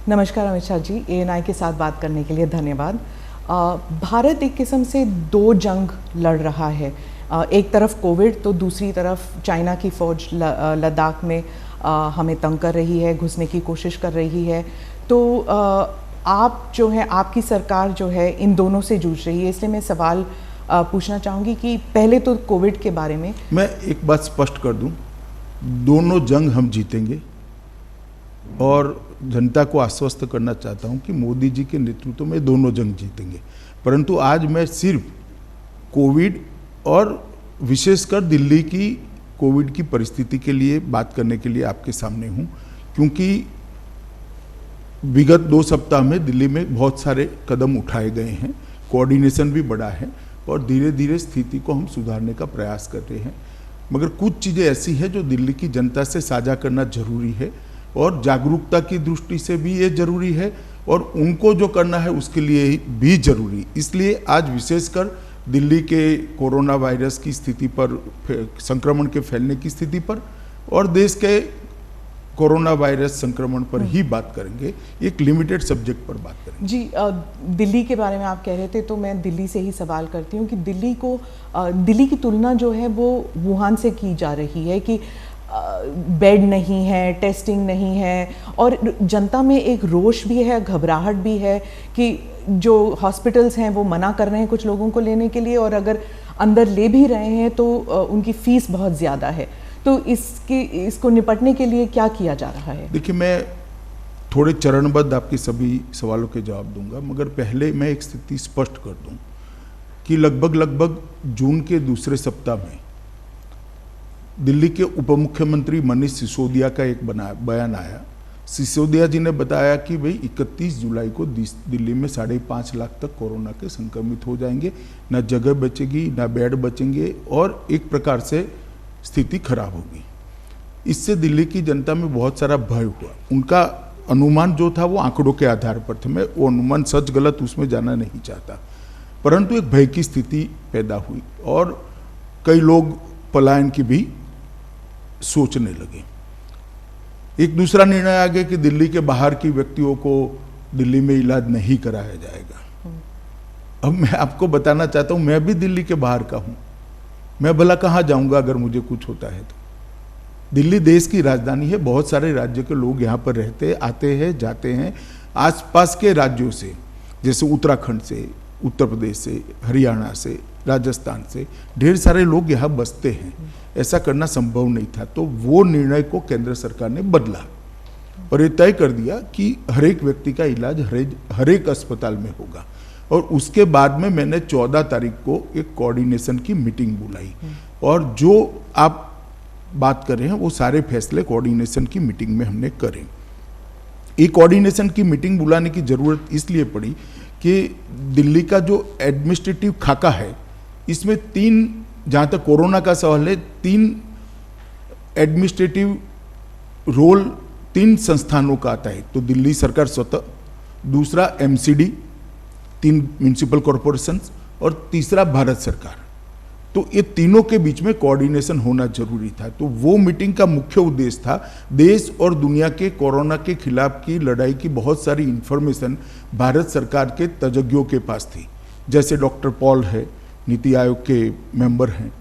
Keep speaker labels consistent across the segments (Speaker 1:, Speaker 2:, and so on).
Speaker 1: नमस्कार अमित शाह जी, ANI के साथ बात करने के लिए धन्यवाद। भारत एक किस्म से दो जंग लड़ रहा है, एक तरफ कोविड तो दूसरी तरफ चाइना की फ़ौज लद्दाख में हमें तंग कर रही है, घुसने की कोशिश कर रही है। तो आप जो है, आपकी सरकार जो है इन दोनों से जूझ रही है, इसलिए मैं सवाल पूछना चाहूँगी कि पहले तो कोविड के बारे में।
Speaker 2: मैं एक बात स्पष्ट कर दूं, दोनों जंग हम जीतेंगे और जनता को आश्वस्त करना चाहता हूं कि मोदी जी के नेतृत्व में दोनों जंग जीतेंगे। परंतु आज मैं सिर्फ कोविड और विशेषकर दिल्ली की कोविड की परिस्थिति के लिए बात करने के लिए आपके सामने हूं, क्योंकि विगत 2 सप्ताह में दिल्ली में बहुत सारे कदम उठाए गए हैं, कोऑर्डिनेशन भी बढ़ा है और धीरे धीरे स्थिति को हम सुधारने का प्रयास कर रहे हैं। मगर कुछ चीज़ें ऐसी हैं जो दिल्ली की जनता से साझा करना जरूरी है और जागरूकता की दृष्टि से भी ये जरूरी है और उनको जो करना है उसके लिए भी जरूरी। इसलिए आज विशेषकर दिल्ली के कोरोना वायरस की स्थिति पर, संक्रमण के फैलने की स्थिति पर और देश के कोरोना वायरस संक्रमण पर ही बात करेंगे, एक लिमिटेड सब्जेक्ट पर बात करेंगे।
Speaker 1: जी, दिल्ली के बारे में आप कह रहे थे तो मैं दिल्ली से ही सवाल करती हूँ कि दिल्ली की तुलना जो है वो वुहान से की जा रही है कि बेड नहीं है, टेस्टिंग नहीं है और जनता में एक रोष भी है, घबराहट भी है कि जो हॉस्पिटल्स हैं वो मना कर रहे हैं कुछ लोगों को लेने के लिए और अगर अंदर ले भी रहे हैं तो उनकी फीस बहुत ज़्यादा है। तो इसको निपटने के लिए क्या किया जा रहा है?
Speaker 2: देखिए, मैं थोड़े चरणबद्ध आपके सभी सवालों के जवाब दूंगा, मगर पहले मैं एक स्थिति स्पष्ट कर दूं कि लगभग जून के दूसरे सप्ताह में दिल्ली के उप मुख्यमंत्री मनीष सिसोदिया का एक बयान आया। सिसोदिया जी ने बताया कि भाई 31 जुलाई को दिल्ली में 5.5 लाख तक कोरोना के संक्रमित हो जाएंगे, ना जगह बचेगी ना बेड बचेंगे और एक प्रकार से स्थिति खराब होगी। इससे दिल्ली की जनता में बहुत सारा भय हुआ। उनका अनुमान जो था वो आंकड़ों के आधार पर थे, मैं वो अनुमान सच गलत उसमें जाना नहीं चाहता, परंतु एक भय की स्थिति पैदा हुई और कई लोग पलायन की भी सोचने लगे। एक दूसरा निर्णय आ गया कि दिल्ली के बाहर की व्यक्तियों को दिल्ली में इलाज नहीं कराया जाएगा। अब मैं आपको बताना चाहता हूं, मैं भी दिल्ली के बाहर का हूं, मैं भला कहाँ जाऊंगा अगर मुझे कुछ होता है तो। दिल्ली देश की राजधानी है, बहुत सारे राज्य के लोग यहाँ पर रहते आते हैं जाते हैं। आसपास के राज्यों से जैसे उत्तराखंड से, उत्तर प्रदेश से, हरियाणा से, राजस्थान से ढेर सारे लोग यहाँ बसते हैं। ऐसा करना संभव नहीं था, तो वो निर्णय को केंद्र सरकार ने बदला और ये तय कर दिया कि हर एक व्यक्ति का इलाज हर एक अस्पताल में होगा। और उसके बाद में मैंने 14 तारीख को एक कोऑर्डिनेशन की मीटिंग बुलाई और जो आप बात कर रहे हैं वो सारे फैसले कोऑर्डिनेशन की मीटिंग में हमने करे। ये कोऑर्डिनेशन की मीटिंग बुलाने की जरूरत इसलिए पड़ी कि दिल्ली का जो एडमिनिस्ट्रेटिव खाका है इसमें 3, जहाँ तक कोरोना का सवाल है, 3 एडमिनिस्ट्रेटिव रोल 3 संस्थानों का आता है। तो दिल्ली सरकार स्वतः, दूसरा MCD 3 म्यूनिसिपल कॉरपोरेशंस और तीसरा भारत सरकार। तो ये तीनों के बीच में कोऑर्डिनेशन होना जरूरी था। तो वो मीटिंग का मुख्य उद्देश्य था देश और दुनिया के कोरोना के खिलाफ की लड़ाई की बहुत सारी इंफॉर्मेशन भारत सरकार के तज्ञों के पास थी। जैसे डॉक्टर पॉल है, नीति आयोग के मेंबर हैं,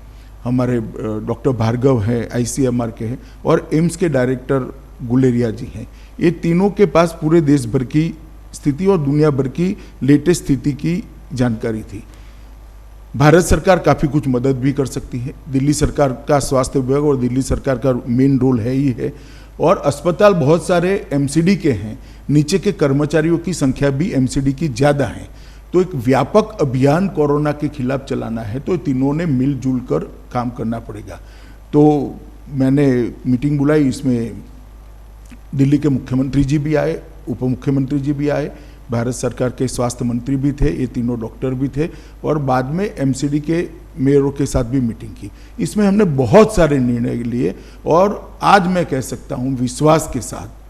Speaker 2: हमारे डॉक्टर भार्गव हैं, ICMR के हैं और एम्स के डायरेक्टर गुलेरिया जी हैं। ये तीनों के पास पूरे देश भर की स्थिति और दुनिया भर की लेटेस्ट स्थिति की जानकारी थी। भारत सरकार काफ़ी कुछ मदद भी कर सकती है। दिल्ली सरकार का स्वास्थ्य विभाग और दिल्ली सरकार का मेन रोल है ही है और अस्पताल बहुत सारे MCD के हैं, नीचे के कर्मचारियों की संख्या भी MCD की ज़्यादा है। तो एक व्यापक अभियान कोरोना के खिलाफ चलाना है तो तीनों ने मिलजुल कर काम करना पड़ेगा। तो मैंने मीटिंग बुलाई, इसमें दिल्ली के मुख्यमंत्री जी भी आए, उप मुख्यमंत्री जी भी आए, भारत सरकार के स्वास्थ्य मंत्री भी थे, ये तीनों डॉक्टर भी थे और बाद में MCD के मेयरों के साथ भी मीटिंग की। इसमें हमने बहुत सारे निर्णय लिए और आज मैं कह सकता हूँ विश्वास के साथ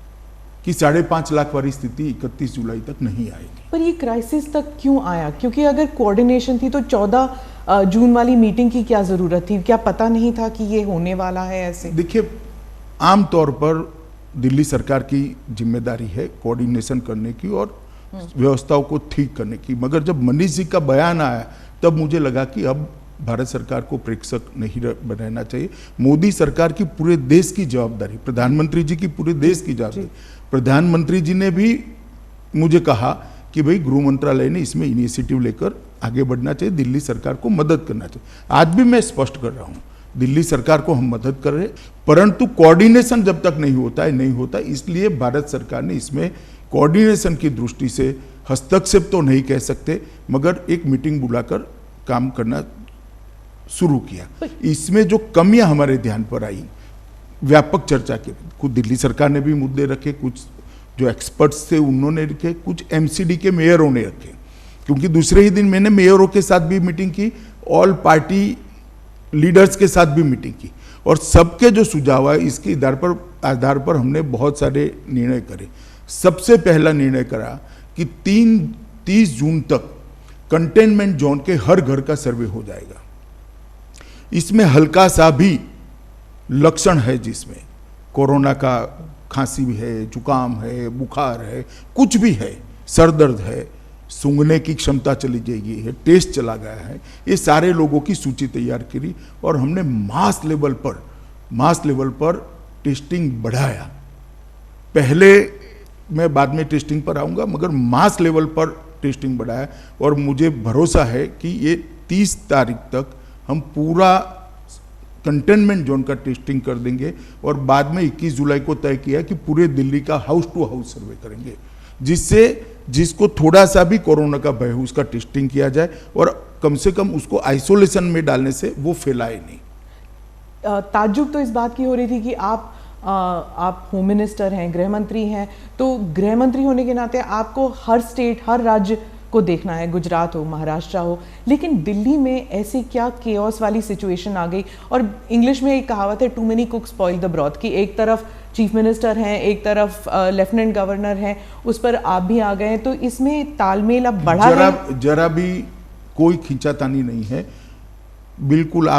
Speaker 2: कि 5.5 लाख वाली स्थिति 31 जुलाई तक नहीं आएगी।
Speaker 1: पर ये क्राइसिस तक क्यों आया? क्योंकि अगर कोऑर्डिनेशन थी तो 14 जून वाली मीटिंग की क्या ज़रूरत थी? क्या पता नहीं था कि ये होने वाला है ऐसे?
Speaker 2: देखिए, आमतौर पर दिल्ली सरकार की जिम्मेदारी है कोऑर्डिनेशन करने की और व्यवस्थाओं को ठीक करने की। मगर जब मनीष जी का बयान आया तब मुझे लगा कि अब भारत सरकार को प्रेक्षक नहीं बनाना चाहिए। मोदी सरकार की पूरे देश की जवाबदारी, प्रधानमंत्री जी की पूरे देश की जवाबदारी। प्रधानमंत्री जी ने भी मुझे कहा कि भाई गृह मंत्रालय ने इसमें इनिशिएटिव लेकर आगे बढ़ना चाहिए, दिल्ली सरकार को मदद करना चाहिए। आज भी मैं स्पष्ट कर रहा हूँ, दिल्ली सरकार को हम मदद कर रहे हैं, परंतु कोऑर्डिनेशन जब तक नहीं होता, इसलिए भारत सरकार ने इसमें कोऑर्डिनेशन की दृष्टि से हस्तक्षेप तो नहीं कह सकते, मगर एक मीटिंग बुलाकर काम करना शुरू किया। इसमें जो कमियां हमारे ध्यान पर आई, व्यापक चर्चा के कुछ दिल्ली सरकार ने भी मुद्दे रखे, कुछ जो एक्सपर्ट्स थे उन्होंने रखे, कुछ एमसीडी के मेयरों ने रखे, क्योंकि दूसरे ही दिन मैंने मेयरों के साथ भी मीटिंग की, ऑल पार्टी लीडर्स के साथ भी मीटिंग की, और सबके जो सुझाव है इसके आधार पर हमने बहुत सारे निर्णय करे। सबसे पहला निर्णय करा कि 30 जून तक कंटेनमेंट जोन के हर घर का सर्वे हो जाएगा। इसमें हल्का सा भी लक्षण है जिसमें कोरोना का खांसी भी है, जुकाम है, बुखार है, कुछ भी है, सर दर्द है, सूंघने की क्षमता चली जाएगी है, टेस्ट चला गया है, ये सारे लोगों की सूची तैयार करी और हमने मास लेवल पर टेस्टिंग बढ़ाया। पहले मैं बाद में टेस्टिंग पर आऊँगा, मगर मास लेवल पर टेस्टिंग बढ़ाया और मुझे भरोसा है कि ये 30 तारीख तक हम पूरा कंटेनमेंट जोन का टेस्टिंग कर देंगे और बाद में 21 जुलाई को तय किया कि पूरे दिल्ली का हाउस टू हाउस सर्वे करेंगे, जिसको थोड़ा सा भी कोरोना का भय हो उसका टेस्टिंग किया जाए और कम से कम उसको आइसोलेशन में डालने से वो फैलाए नहीं।
Speaker 1: ताज्जुब तो इस बात की हो रही थी कि आप होम मिनिस्टर हैं, गृह मंत्री हैं, तो गृह मंत्री होने के नाते आपको हर स्टेट, हर राज्य को देखना है, गुजरात हो, महाराष्ट्र हो, लेकिन दिल्ली में ऐसी क्या केओस वाली सिचुएशन आ गई। और इंग्लिश में एक कहावत है, too many cooks spoil the broth, कि एक तरफ चीफ मिनिस्टर हैं, एक तरफ लेफ्टिनेंट गवर्नर हैं, उस पर आप भी आ गए हैं, तो इसमें तालमेल अब बढ़ा है।
Speaker 2: जरा भी कोई खींचातानी नहीं है, बिल्कुल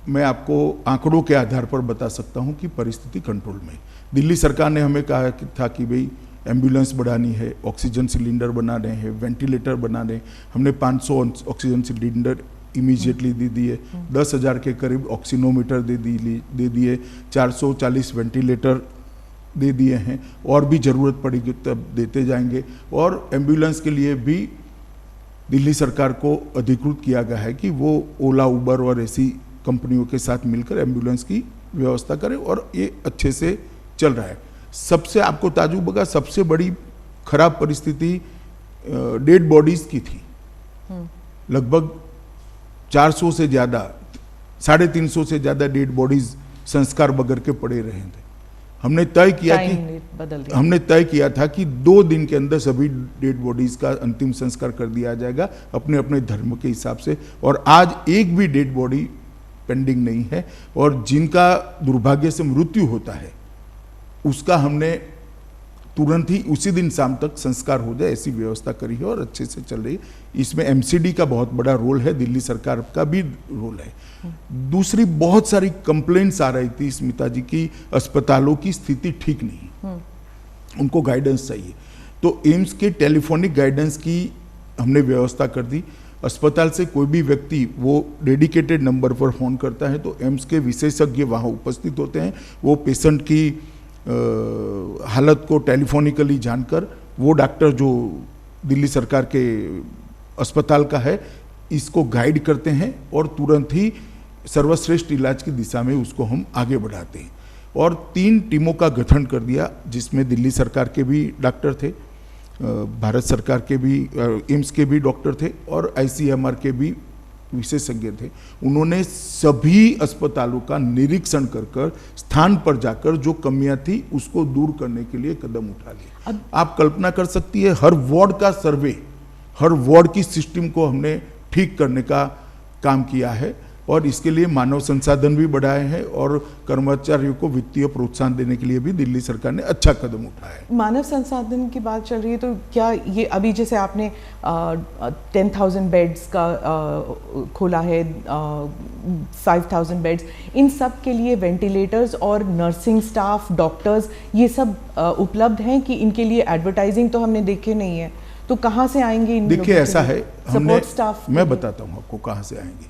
Speaker 2: मैं आपको आंकड़ों के आधार पर बता सकता हूं कि परिस्थिति कंट्रोल में। दिल्ली सरकार ने हमें कहा था कि भाई एम्बुलेंस बढ़ानी है, ऑक्सीजन सिलेंडर बना रहे हैं, वेंटिलेटर बना रहे हैं। हमने 500 ऑक्सीजन सिलेंडर इमीडिएटली दे दिए, 10,000 के करीब ऑक्सीनोमीटर दे दिए, 440 वेंटिलेटर दे दिए हैं, और भी ज़रूरत पड़ेगी तब देते जाएंगे। और एम्बुलेंस के लिए भी दिल्ली सरकार को अधिकृत किया गया है कि वो ओला, उबर और ऐसी कंपनियों के साथ मिलकर एम्बुलेंस की व्यवस्था करें, और ये अच्छे से चल रहा है। सबसे आपको ताज्जुब होगा, सबसे बड़ी खराब परिस्थिति डेड बॉडीज की थी। लगभग 400 से ज़्यादा, 350 से ज़्यादा डेड बॉडीज संस्कार बगैर के पड़े रहे थे। हमने तय किया था कि 2 दिन के अंदर सभी डेड बॉडीज का अंतिम संस्कार कर दिया जाएगा अपने अपने धर्म के हिसाब से, और आज एक भी डेड बॉडी पेंडिंग नहीं है। और जिनका दुर्भाग्य से मृत्यु होता है उसका हमने तुरंत ही उसी दिन शाम तक संस्कार हो जाए ऐसी व्यवस्था करी है और अच्छे से चल रही है। इसमें एमसीडी का बहुत बड़ा रोल है, दिल्ली सरकार का भी रोल है। दूसरी बहुत सारी कंप्लेंट्स आ रही थी स्मिता जी की, अस्पतालों की स्थिति ठीक नहीं, उनको गाइडेंस चाहिए, तो एम्स के टेलीफोनिक गाइडेंस की हमने व्यवस्था कर दी। अस्पताल से कोई भी व्यक्ति वो डेडिकेटेड नंबर पर फ़ोन करता है तो एम्स के विशेषज्ञ वहाँ उपस्थित होते हैं, वो पेशेंट की हालत को टेलीफोनिकली जानकर वो डॉक्टर जो दिल्ली सरकार के अस्पताल का है इसको गाइड करते हैं और तुरंत ही सर्वश्रेष्ठ इलाज की दिशा में उसको हम आगे बढ़ाते हैं। और 3 टीमों का गठन कर दिया जिसमें दिल्ली सरकार के भी डॉक्टर थे, भारत सरकार के भी, एम्स के भी डॉक्टर थे और आईसीएमआर के भी विशेषज्ञ थे। उन्होंने सभी अस्पतालों का निरीक्षण कर स्थान पर जाकर जो कमियां थी उसको दूर करने के लिए कदम उठा लिए। आप कल्पना कर सकती है, हर वार्ड का सर्वे, हर वार्ड की सिस्टम को हमने ठीक करने का काम किया है और इसके लिए मानव संसाधन भी बढ़ाए हैं और कर्मचारियों को वित्तीय प्रोत्साहन देने के लिए भी दिल्ली सरकार ने अच्छा कदम उठाया है।
Speaker 1: मानव संसाधन की बात चल रही है तो क्या ये अभी जैसे आपने 10,000 बेड्स का खोला है, 5,000 बेड्स, इन सब के लिए वेंटिलेटर्स और नर्सिंग स्टाफ, डॉक्टर्स, ये सब उपलब्ध हैं कि इनके लिए एडवर्टाइजिंग तो हमने देखे नहीं है, तो कहाँ से आएंगे इन?
Speaker 2: देखिए ऐसा है, हमने
Speaker 1: स्टाफ
Speaker 2: मैं बताता हूँ आपको कहाँ से आएंगे।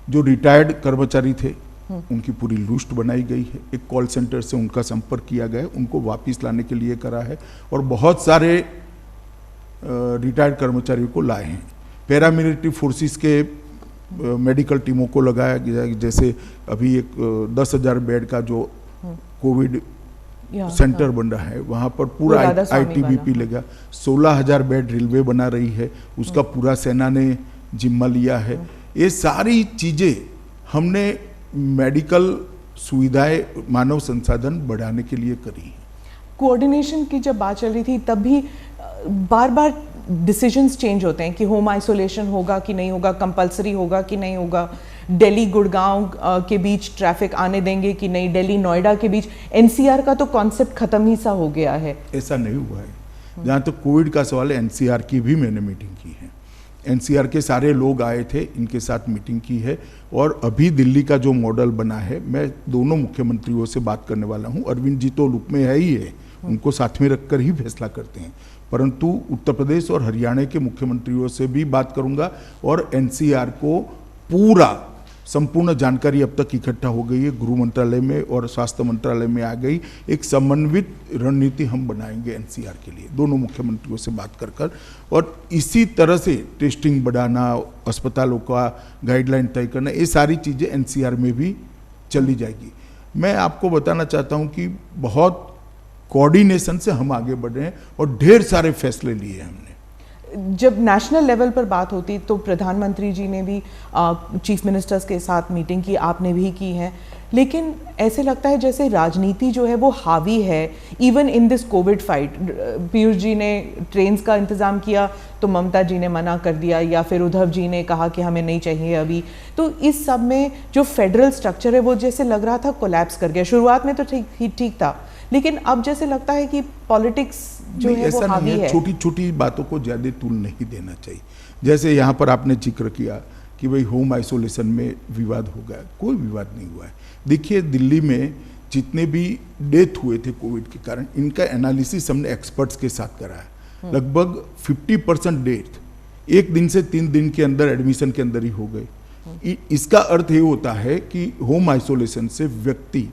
Speaker 2: जो रिटायर्ड कर्मचारी थे उनकी पूरी लिस्ट बनाई गई है, एक कॉल सेंटर से उनका संपर्क किया गया है, उनको वापस लाने के लिए करा है और बहुत सारे रिटायर्ड कर्मचारियों को लाए हैं। पैरामिलिट्री फोर्सेस के मेडिकल टीमों को लगाया गया, जैसे अभी एक 10,000 बेड का जो कोविड सेंटर बन रहा है वहाँ पर पूरा आईटीबीपी लेगा। 16,000 बेड रेलवे बना रही है, उसका पूरा सेना ने जिम्मा लिया है। ये सारी चीज़ें हमने मेडिकल सुविधाएं, मानव संसाधन बढ़ाने के लिए करी है।
Speaker 1: कोऑर्डिनेशन की जब बात चल रही थी तब भी बार बार डिसीजंस चेंज होते हैं कि होम आइसोलेशन होगा कि नहीं होगा, कंपलसरी होगा कि नहीं होगा, दिल्ली गुड़गांव के बीच ट्रैफिक आने देंगे कि नहीं, दिल्ली नोएडा के बीच। एनसीआर का तो कॉन्सेप्ट खत्म ही सा हो गया है।
Speaker 2: ऐसा नहीं हुआ है। जहाँ तक कोविड का सवाल है, एनसीआर की भी मैंने मीटिंग की है, एनसीआर के सारे लोग आए थे, इनके साथ मीटिंग की है और अभी दिल्ली का जो मॉडल बना है, मैं दोनों मुख्यमंत्रियों से बात करने वाला हूँ। अरविंद जी तो लुप में है ही है, उनको साथ में रखकर ही फैसला करते हैं, परंतु उत्तर प्रदेश और हरियाणा के मुख्यमंत्रियों से भी बात करूंगा और एनसीआर को पूरा संपूर्ण जानकारी अब तक इकट्ठा हो गई है, गृह मंत्रालय में और स्वास्थ्य मंत्रालय में आ गई। एक समन्वित रणनीति हम बनाएंगे एनसीआर के लिए, दोनों मुख्यमंत्रियों से बात कर और इसी तरह से टेस्टिंग बढ़ाना, अस्पतालों का गाइडलाइन तय करना, ये सारी चीज़ें एनसीआर में भी चली जाएगी। मैं आपको बताना चाहता हूँ कि बहुत कोऑर्डिनेशन से हम आगे बढ़ रहे हैं और ढेर सारे फैसले लिए हमने।
Speaker 1: जब नेशनल लेवल पर बात होती तो प्रधानमंत्री जी ने भी चीफ मिनिस्टर्स के साथ मीटिंग की, आपने भी की है, लेकिन ऐसे लगता है जैसे राजनीति जो है वो हावी है even in this covid fight. Piyush ji ने ट्रेन्स का इंतज़ाम किया तो ममता जी ने मना कर दिया, या फिर उद्धव जी ने कहा कि हमें नहीं चाहिए अभी। तो इस सब में जो फेडरल स्ट्रक्चर है वो जैसे लग रहा था कोलैप्स कर गया। शुरुआत में तो ठीक था, लेकिन अब जैसे लगता है कि पॉलिटिक्स जो है वो हावी है।
Speaker 2: छोटी छोटी बातों को ज़्यादा तूल नहीं देना चाहिए। जैसे यहाँ पर आपने जिक्र किया कि भाई होम आइसोलेशन में विवाद हो गया, कोई विवाद नहीं हुआ है। देखिए दिल्ली में जितने भी डेथ हुए थे कोविड के कारण, इनका एनालिसिस हमने एक्सपर्ट्स के साथ करा है। लगभग 50% डेथ 1 दिन से 3 दिन के अंदर एडमिशन के अंदर ही हो गए। इसका अर्थ ये होता है कि होम आइसोलेशन से व्यक्ति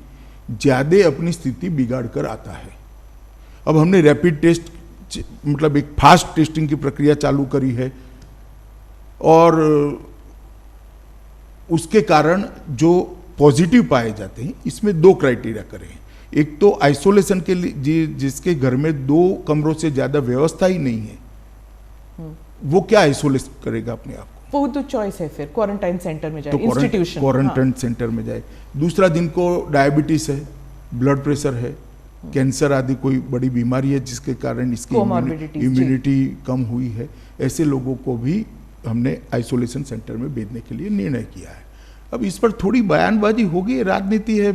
Speaker 2: ज़्यादा अपनी स्थिति बिगाड़ कर आता है। अब हमने रैपिड टेस्ट, मतलब एक फास्ट टेस्टिंग की प्रक्रिया चालू करी है और उसके कारण जो पॉजिटिव पाए जाते हैं, इसमें 2 क्राइटेरिया करे हैं। एक तो आइसोलेशन के लिए जिसके घर में 2 कमरों से ज़्यादा व्यवस्था ही नहीं है, वो क्या आइसोलेट करेगा अपने आप को?
Speaker 1: वो तो चॉइस है, फिर क्वारंटाइन सेंटर में जाए, इंस्टीट्यूशन
Speaker 2: क्वारंटाइन सेंटर में जाए। दूसरा, जिनको डायबिटीज है, ब्लड प्रेशर है, कैंसर आदि कोई बड़ी बीमारी है जिसके कारण इसकी इम्यूनिटी कम हुई है, ऐसे लोगों को भी हमने आइसोलेशन सेंटर में भेजने के लिए निर्णय किया है। अब इस पर थोड़ी बयानबाजी होगी, राजनीति है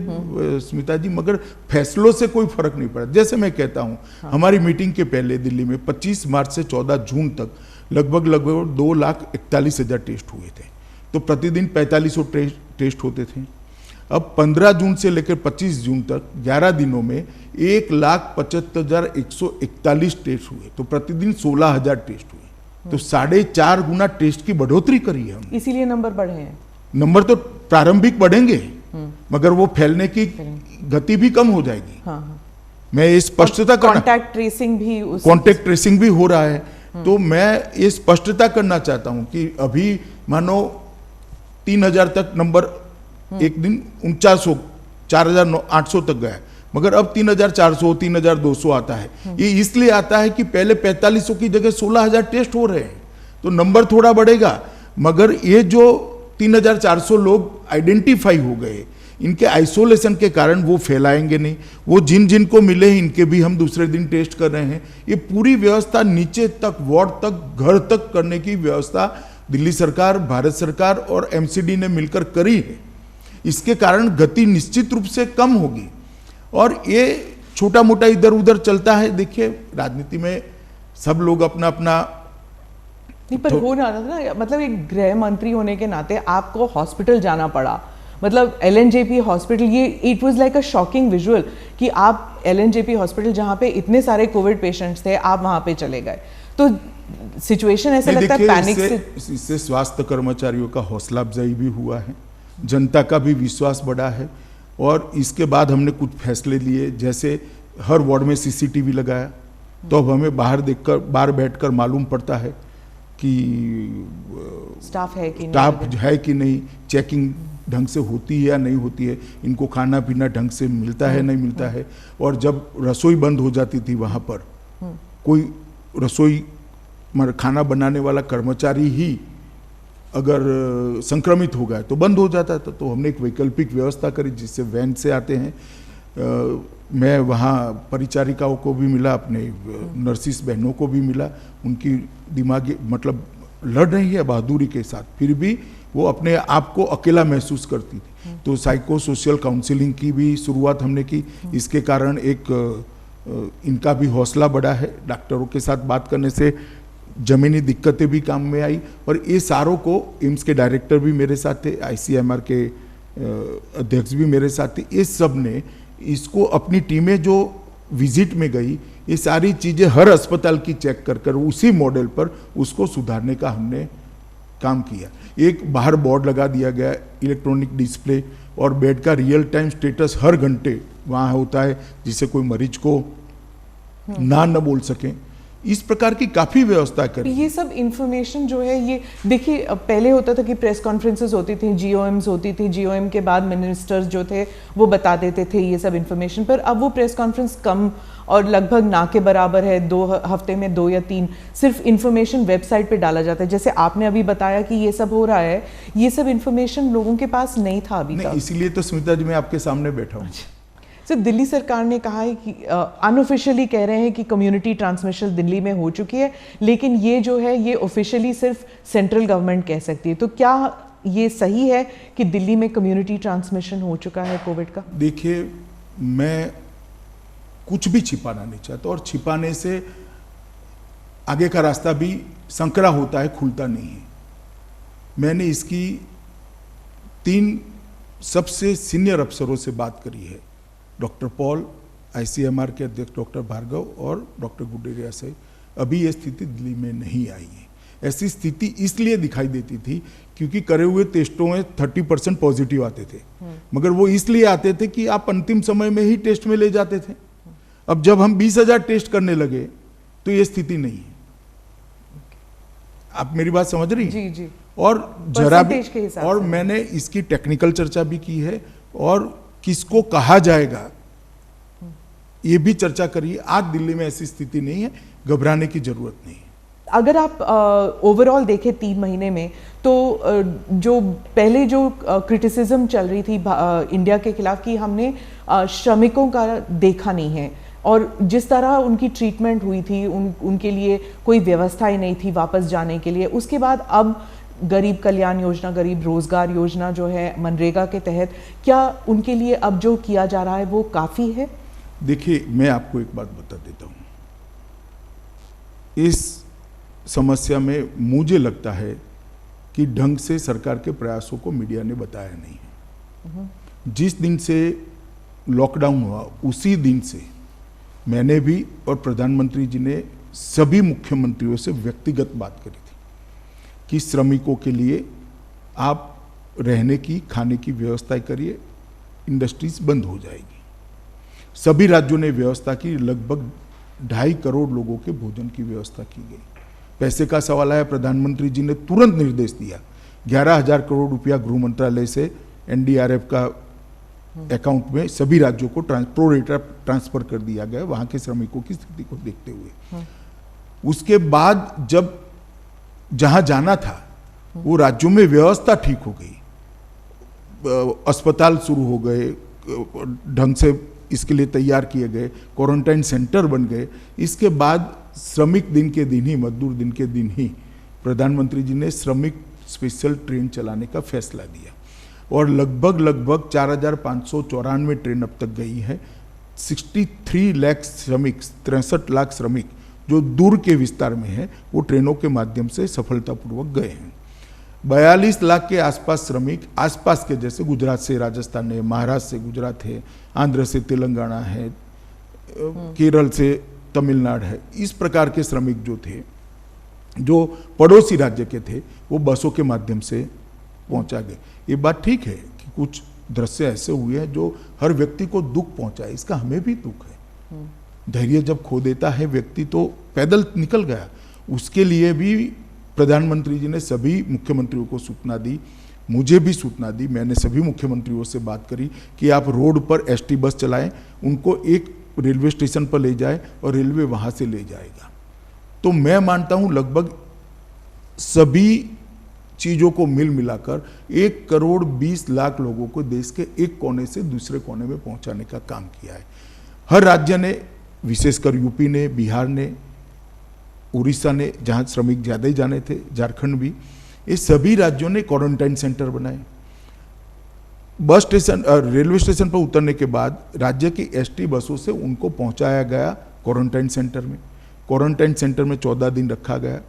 Speaker 2: स्मिता जी, मगर फैसलों से कोई फर्क नहीं पड़ा। जैसे मैं कहता हूँ, हमारी मीटिंग के पहले दिल्ली में 25 मार्च से 14 जून तक लगभग 2,41,000 टेस्ट हुए थे, तो प्रतिदिन 4500 टेस्ट होते थे। अब 15 जून से लेकर 25 जून तक 11 दिनों में 1,75,141 टेस्ट हुए, तो प्रतिदिन 16,000 टेस्ट हुए, तो 4.5 गुना टेस्ट की बढ़ोतरी करी है हमने।
Speaker 1: इसीलिए नंबर बढ़े हैं।
Speaker 2: नंबर तो प्रारंभिक बढ़ेंगे, मगर वो फैलने की गति भी कम हो जाएगी। मैं ये स्पष्टता करना,
Speaker 1: कॉन्टैक्ट ट्रेसिंग भी
Speaker 2: हो रहा है, तो मैं ये स्पष्टता करना चाहता हूं कि अभी मानो 3,000 तक नंबर एक दिन 4900 4,800 तक गया, मगर अब 3,400 3,200 आता है। ये इसलिए आता है कि पहले 4500 की जगह 16,000 टेस्ट हो रहे हैं, तो नंबर थोड़ा बढ़ेगा, मगर ये जो 3,400 लोग आइडेंटिफाई हो गए, इनके आइसोलेशन के कारण वो फैलाएंगे नहीं। वो जिन जिन को मिले हैं, इनके भी हम दूसरे दिन टेस्ट कर रहे हैं। ये पूरी व्यवस्था नीचे तक, वार्ड तक, घर तक करने की व्यवस्था दिल्ली सरकार, भारत सरकार और एमसीडी ने मिलकर करी है। इसके कारण गति निश्चित रूप से कम होगी और ये छोटा मोटा इधर उधर चलता है। देखिए राजनीति में सब लोग अपना अपना
Speaker 1: नहीं, पर हो ना ना, मतलब एक गृह मंत्री होने के नाते आपको हॉस्पिटल जाना पड़ा, मतलब LNJP हॉस्पिटल, ये it was like a shocking visual कि आप LNJP हॉस्पिटल जहाँ पे इतने सारे कोविड पेशेंट्स थे, आप वहाँ पे चले गए, तो सिचुएशन ऐसा लगता है पैनिक से।
Speaker 2: इससे स्वास्थ्य कर्मचारियों का हौसला अफजाई भी हुआ है, जनता का भी विश्वास बढ़ा है और इसके बाद हमने कुछ फैसले लिए, जैसे हर वार्ड में CCTV लगाया, तो अब हमें बाहर बैठकर मालूम पड़ता है कि
Speaker 1: स्टाफ
Speaker 2: है कि नहीं, चेकिंग ढंग से होती है या नहीं होती है, इनको खाना पीना ढंग से मिलता है नहीं मिलता है। और जब रसोई बंद हो जाती थी वहाँ पर, कोई रसोई खाना बनाने वाला कर्मचारी ही अगर संक्रमित हो गया तो बंद हो जाता था, तो हमने एक वैकल्पिक व्यवस्था करी जिससे वैन से आते हैं। मैं वहाँ परिचारिकाओं को भी मिला, अपने नर्सिस बहनों को भी मिला, उनकी दिमागी मतलब लड़ रही है बहादुरी के साथ, फिर भी वो अपने आप को अकेला महसूस करती थी। तो साइको सोशल काउंसलिंग की भी शुरुआत हमने की। इसके कारण एक इनका भी हौसला बढ़ा है। डॉक्टरों के साथ बात करने से जमीनी दिक्कतें भी काम में आई और ये सारों को एम्स के डायरेक्टर भी मेरे साथ थे, ICMR के अध्यक्ष भी मेरे साथ थे। इस सब ने इसको अपनी टीमें जो विजिट में गई, ये सारी चीज़ें हर अस्पताल की चेक कर कर उसी मॉडल पर उसको सुधारने का हमने काम किया। एक बाहर बोर्ड लगा दिया गया, इलेक्ट्रॉनिक डिस्प्ले और बेड का रियल टाइम स्टेटस हर घंटे वहाँ होता है, जिससे कोई मरीज को न बोल सके। इस प्रकार की काफी व्यवस्था करी।
Speaker 1: ये सब इंफॉर्मेशन जो है, ये देखिए पहले होता था कि प्रेस कॉन्फ्रेंसेस होती थी, GOMs होती थी, GOM के बाद मिनिस्टर्स जो थे वो बता देते थे ये सब इंफॉर्मेशन, पर अब वो प्रेस कॉन्फ्रेंस कम और लगभग ना के बराबर है। 2 हफ्ते में 2 या 3 सिर्फ इंफॉर्मेशन वेबसाइट पे डाला जाता है। जैसे आपने अभी बताया कि ये सब हो रहा है, ये सब इंफॉर्मेशन लोगों के पास नहीं था अभी तक।
Speaker 2: इसीलिए तो स्मिता जी मैं आपके सामने बैठा हूँ।
Speaker 1: सर, दिल्ली सरकार ने कहा है कि अनऑफिशियली कह रहे हैं कि कम्युनिटी ट्रांसमिशन दिल्ली में हो चुकी है, लेकिन ये जो है ये ऑफिशियली सिर्फ सेंट्रल गवर्नमेंट कह सकती है। तो क्या ये सही है कि दिल्ली में कम्युनिटी ट्रांसमिशन हो चुका है कोविड का?
Speaker 2: देखिए, मैं कुछ भी छिपाना नहीं चाहता और छिपाने से आगे का रास्ता भी संकरा होता है, खुलता नहीं है। मैंने इसकी 3 सबसे सीनियर अफसरों से बात करी है, डॉक्टर पॉल, ICMR के अध्यक्ष डॉक्टर भार्गव और डॉक्टर गुडेरिया से। अभी ये स्थिति दिल्ली में नहीं आई है। ऐसी स्थिति इसलिए दिखाई देती थी क्योंकि करे हुए टेस्टों में 30% पॉजिटिव आते थे, मगर वो इसलिए आते थे कि आप अंतिम समय में ही टेस्ट में ले जाते थे। अब जब हम 20,000 टेस्ट करने लगे तो ये स्थिति नहीं है। आप मेरी बात समझ रही हैं?
Speaker 1: जी जी।
Speaker 2: और जरा भी, और मैंने इसकी टेक्निकल चर्चा भी की है और किसको कहा जाएगा ये भी चर्चा करिए। आज दिल्ली में ऐसी स्थिति नहीं है, घबराने की जरूरत नहीं है।
Speaker 1: अगर आप ओवरऑल देखें 3 महीने में, तो जो पहले जो क्रिटिसिज्म चल रही थी इंडिया के खिलाफ कि हमने श्रमिकों का देखा नहीं है और जिस तरह उनकी ट्रीटमेंट हुई थी, उनके लिए कोई व्यवस्था ही नहीं थी वापस जाने के लिए। उसके बाद अब गरीब कल्याण योजना, गरीब रोजगार योजना जो है मनरेगा के तहत, क्या उनके लिए अब जो किया जा रहा है वो काफ़ी है?
Speaker 2: देखिए, मैं आपको एक बात बता देता हूँ। इस समस्या में मुझे लगता है कि ढंग से सरकार के प्रयासों को मीडिया ने बताया नहीं है। जिस दिन से लॉकडाउन हुआ उसी दिन से मैंने भी और प्रधानमंत्री जी ने सभी मुख्यमंत्रियों से व्यक्तिगत बात करी थी कि श्रमिकों के लिए आप रहने की, खाने की व्यवस्था करिए, इंडस्ट्रीज बंद हो जाएगी। सभी राज्यों ने व्यवस्था की, लगभग 2.5 करोड़ लोगों के भोजन की व्यवस्था की गई। पैसे का सवाल आया, प्रधानमंत्री जी ने तुरंत निर्देश दिया, 11,000 करोड़ रुपया गृह मंत्रालय से NDRF का अकाउंट में सभी राज्यों को प्रो रेटा ट्रांसफर कर दिया गया वहां के श्रमिकों की स्थिति को देखते हुए। उसके बाद जब जहां जाना था वो राज्यों में व्यवस्था ठीक हो गई, अस्पताल शुरू हो गए, ढंग से इसके लिए तैयार किए गए, क्वारंटाइन सेंटर बन गए। इसके बाद श्रमिक दिन के दिन ही, मजदूर दिन के दिन ही प्रधानमंत्री जी ने श्रमिक स्पेशल ट्रेन चलाने का फैसला दिया और लगभग 4,594 ट्रेन अब तक गई है। 63 लाख श्रमिक, 63 लाख श्रमिक जो दूर के विस्तार में है वो ट्रेनों के माध्यम से सफलतापूर्वक गए हैं। 42 लाख के आसपास श्रमिक आसपास के, जैसे गुजरात से राजस्थान है, महाराष्ट्र से गुजरात है, आंध्र से तेलंगाना है, केरल से तमिलनाडु है, इस प्रकार के श्रमिक जो थे, जो पड़ोसी राज्य के थे, वो बसों के माध्यम से पहुंचा गए। ये बात ठीक है कि कुछ दृश्य ऐसे हुए हैं जो हर व्यक्ति को दुख पहुंचाए, इसका हमें भी दुख है। धैर्य जब खो देता है व्यक्ति तो पैदल निकल गया। उसके लिए भी प्रधानमंत्री जी ने सभी मुख्यमंत्रियों को सूचना दी, मुझे भी सूचना दी। मैंने सभी मुख्यमंत्रियों से बात करी कि आप रोड पर एसटी बस चलाएं, उनको एक रेलवे स्टेशन पर ले जाए और रेलवे वहां से ले जाएगा। तो मैं मानता हूं लगभग सभी चीजों को मिल मिलाकर 1,20,00,000 लोगों को देश के एक कोने से दूसरे कोने में पहुंचाने का काम किया है। हर राज्य ने, विशेषकर यूपी ने, बिहार ने, उड़ीसा ने, जहां श्रमिक ज्यादा ही जाने थे, झारखंड भी, ये सभी राज्यों ने क्वारंटाइन सेंटर बनाए। बस स्टेशन, रेलवे स्टेशन पर उतरने के बाद राज्य की एसटी बसों से उनको पहुंचाया गया क्वारंटाइन सेंटर में। क्वारंटाइन सेंटर में 14 दिन रखा गया।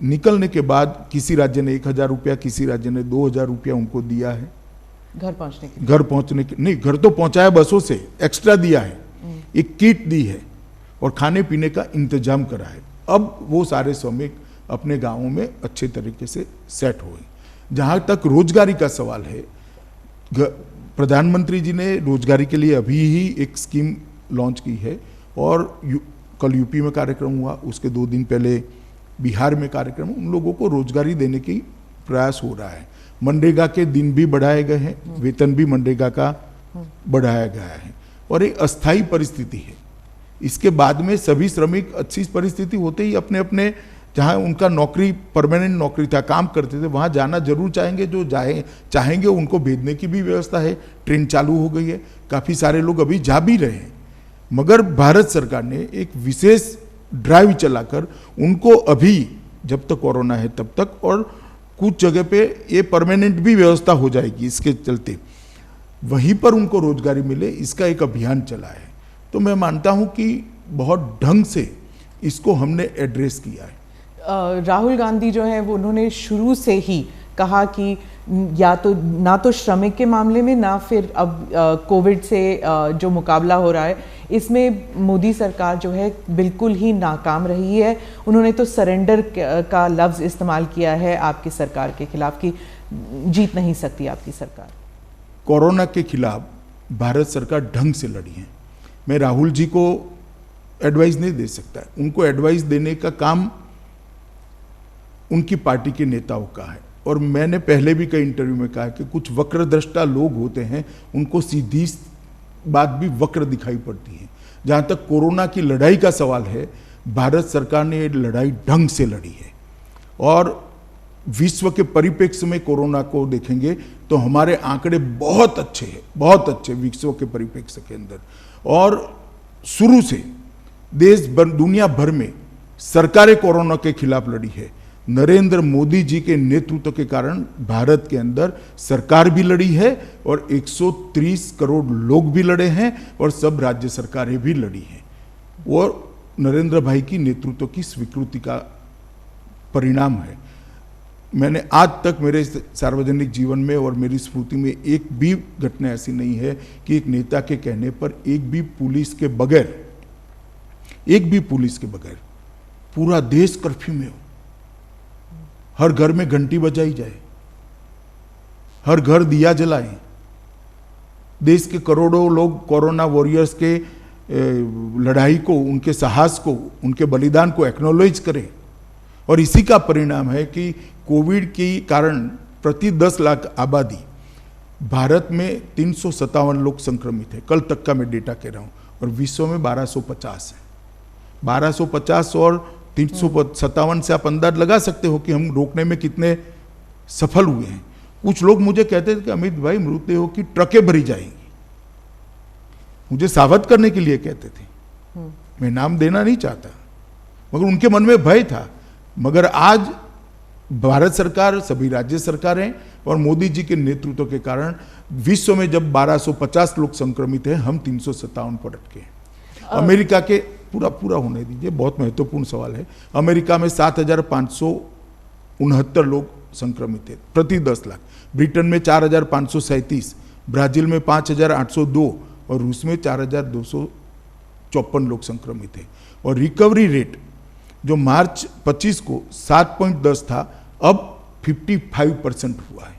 Speaker 2: निकलने के बाद किसी राज्य ने 1,000 रुपया, किसी राज्य ने 2,000 रुपया उनको दिया है
Speaker 1: घर पहुंचने के
Speaker 2: नहीं, घर तो पहुंचाया, बसों से एक्स्ट्रा दिया है, एक किट दी है और खाने पीने का इंतजाम करा है। अब वो सारे श्रमिक अपने गांवों में अच्छे तरीके से सेट हुए। जहां तक रोजगारी का सवाल है, प्रधानमंत्री जी ने रोजगारी के लिए अभी ही एक स्कीम लॉन्च की है और कल यूपी में कार्यक्रम हुआ, उसके 2 दिन पहले बिहार में कार्यक्रम। उन लोगों को रोजगारी देने की प्रयास हो रहा है। मनरेगा के दिन भी बढ़ाए गए हैं, वेतन भी मनरेगा का बढ़ाया गया है और एक अस्थायी परिस्थिति है। इसके बाद में सभी श्रमिक अच्छी परिस्थिति होते ही अपने अपने, जहां उनका नौकरी, परमानेंट नौकरी था, काम करते थे, वहां जाना जरूर चाहेंगे। जो चाहेंगे उनको भेजने की भी व्यवस्था है। ट्रेन चालू हो गई है, काफी सारे लोग अभी जा भी रहे हैं। मगर भारत सरकार ने एक विशेष ड्राइव चलाकर उनको अभी, जब तक कोरोना है तब तक, और कुछ जगह पे ये परमानेंट भी व्यवस्था हो जाएगी, इसके चलते वहीं पर उनको रोजगारी मिले, इसका एक अभियान चला है। तो मैं मानता हूं कि बहुत ढंग से इसको हमने एड्रेस किया है।
Speaker 1: राहुल गांधी जो है वो उन्होंने शुरू से ही कहा कि या तो ना तो श्रमिक के मामले में, ना फिर अब कोविड से जो मुकाबला हो रहा है, इसमें मोदी सरकार जो है बिल्कुल ही नाकाम रही है। उन्होंने तो सरेंडर का लफ्ज़ इस्तेमाल किया है आपकी सरकार के खिलाफ कि जीत नहीं सकती आपकी सरकार।
Speaker 2: कोरोना के खिलाफ भारत सरकार ढंग से लड़ी है। मैं राहुल जी को एडवाइस नहीं दे सकता, उनको एडवाइस देने का काम उनकी पार्टी के नेताओं का है। और मैंने पहले भी कई इंटरव्यू में कहा कि कुछ वक्रदृष्टा लोग होते हैं, उनको सीधी बात भी वक्र दिखाई पड़ती है। जहां तक कोरोना की लड़ाई का सवाल है, भारत सरकार ने ये लड़ाई ढंग से लड़ी है और विश्व के परिप्रेक्ष्य में कोरोना को देखेंगे तो हमारे आंकड़े बहुत अच्छे हैं, बहुत अच्छे विश्व के परिप्रेक्ष्य के अंदर। और शुरू से देश भर, दुनिया भर में सरकारें कोरोना के खिलाफ लड़ी है। नरेंद्र मोदी जी के नेतृत्व के कारण भारत के अंदर सरकार भी लड़ी है और 130 करोड़ लोग भी लड़े हैं और सब राज्य सरकारें भी लड़ी हैं। और नरेंद्र भाई की नेतृत्व की स्वीकृति का परिणाम है। मैंने आज तक मेरे सार्वजनिक जीवन में और मेरी स्मृति में एक भी घटना ऐसी नहीं है कि एक नेता के कहने पर एक भी पुलिस के बगैर पूरा देश कर्फ्यू में हो, हर घर में घंटी बजाई जाए, हर घर दिया जलाए, देश के करोड़ों लोग कोरोना वॉरियर्स के लड़ाई को, उनके साहस को, उनके बलिदान को एक्नॉलेज करें। और इसी का परिणाम है कि कोविड के कारण प्रति 10 लाख आबादी भारत में 357 लोग संक्रमित है, कल तक का मैं डेटा कह रहा हूं, और विश्व में 1250 है। 1250 और 357 से आप अंदाज लगा सकते हो कि हम रोकने में कितने सफल हुए हैं। कुछ लोग मुझे कहते थे कि अमित भाई मृतदेहों की ट्रकें भरी जाएंगी, मुझे सावध करने के लिए कहते थे। मैं नाम देना नहीं चाहता, मगर उनके मन में भय था। मगर आज भारत सरकार, सभी राज्य सरकारें और मोदी जी के नेतृत्व के कारण विश्व में जब 1250 लोग संक्रमित हैं, हम 357 पर अटके हैं। अमेरिका के पूरा होने दीजिए, बहुत महत्वपूर्ण सवाल है। अमेरिका में 7,569 लोग संक्रमित थे प्रति 10 लाख, ब्रिटेन में 4,537, ब्राजील में 5,802 और रूस में 4,254 लोग संक्रमित थे। और रिकवरी रेट जो मार्च 25 को 7.10 था, अब 55% हुआ है।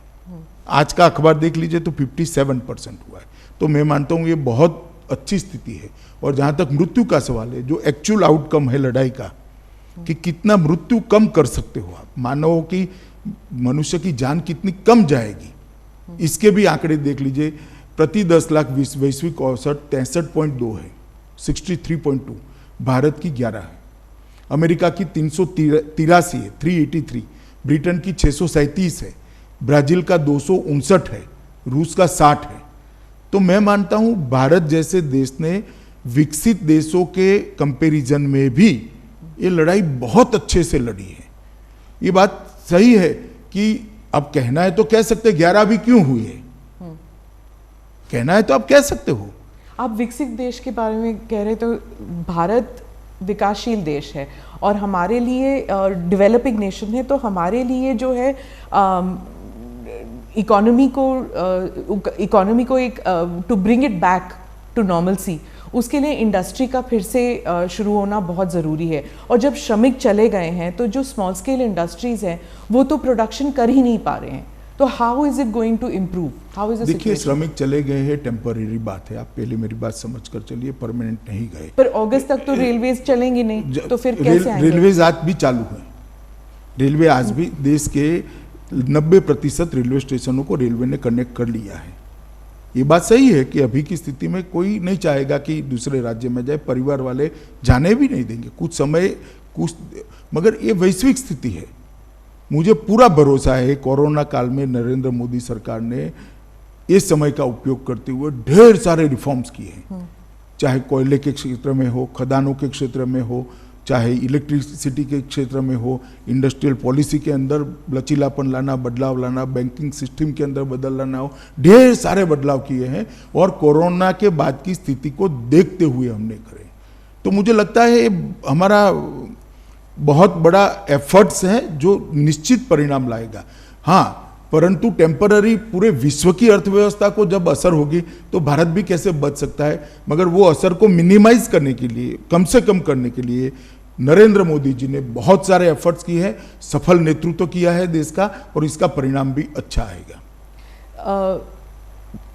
Speaker 2: आज का अखबार देख लीजिए तो 57% हुआ है। तो मैं मानता हूँ ये बहुत अच्छी स्थिति है। और जहाँ तक मृत्यु का सवाल है, जो एक्चुअल आउटकम है लड़ाई का, कि कितना मृत्यु कम कर सकते हो आप, मानव की, मनुष्य की जान कितनी कम जाएगी, इसके भी आंकड़े देख लीजिए। प्रति 10 लाख वैश्विक औसत 63.2 है, 63.2, भारत की 11 है, अमेरिका की 383 है, 383, ब्रिटेन की 637 है, ब्राजील का 259 है, रूस का 60 है। तो मैं मानता हूं भारत जैसे देश ने विकसित देशों के कंपैरिजन में भी ये लड़ाई बहुत अच्छे से लड़ी है। ये बात सही है कि अब कहना है तो कह सकते 11 भी क्यों हुई है, कहना है तो आप कह सकते हो।
Speaker 1: आप विकसित देश के बारे में कह रहे तो भारत विकासशील देश है और हमारे लिए डेवलपिंग नेशन है, तो हमारे लिए जो है इकोनॉमी को एक to bring it back to normalcy, उसके लिए इंडस्ट्री का फिर से शुरू होना बहुत ज़रूरी है। और जब श्रमिक चले गए हैं तो जो स्मॉल स्केल इंडस्ट्रीज़ हैं वो तो प्रोडक्शन कर ही नहीं पा रहे हैं, तो how is it going to improve, how is the situation?
Speaker 2: देखिए, श्रमिक चले गए हैं, टेम्पररी बात है, आप पहले मेरी बात समझ कर चलिए, परमानेंट नहीं गए।
Speaker 1: पर अगस्त तक तो रेलवेज चलेंगे नहीं, तो फिर कैसे आएंगे?
Speaker 2: रेलवेज आज भी चालू है, रेलवे आज भी देश के 90% रेलवे स्टेशनों को रेलवे ने कनेक्ट कर लिया है। ये बात सही है कि अभी की स्थिति में कोई नहीं चाहेगा कि दूसरे राज्य में जाए, परिवार वाले जाने भी नहीं देंगे कुछ समय, मगर ये वैश्विक स्थिति है। मुझे पूरा भरोसा है कोरोना काल में नरेंद्र मोदी सरकार ने इस समय का उपयोग करते हुए ढेर सारे रिफॉर्म्स किए हैं, चाहे कोयले के क्षेत्र में हो, खदानों के क्षेत्र में हो, चाहे इलेक्ट्रिसिटी के क्षेत्र में हो, इंडस्ट्रियल पॉलिसी के अंदर लचीलापन लाना, बदलाव लाना, बैंकिंग सिस्टम के अंदर बदल लाना हो, ढेर सारे बदलाव किए हैं और कोरोना के बाद की स्थिति को देखते हुए हमने करे। तो मुझे लगता है हमारा बहुत बड़ा एफर्ट्स है जो निश्चित परिणाम लाएगा। हाँ, परंतु टेम्पररी पूरे विश्व की अर्थव्यवस्था को जब असर होगी तो भारत भी कैसे बच सकता है, मगर वो असर को मिनिमाइज करने के लिए, कम से कम करने के लिए नरेंद्र मोदी जी ने बहुत सारे एफर्ट्स किए हैं, सफल नेतृत्व किया है देश का और इसका परिणाम भी अच्छा आएगा।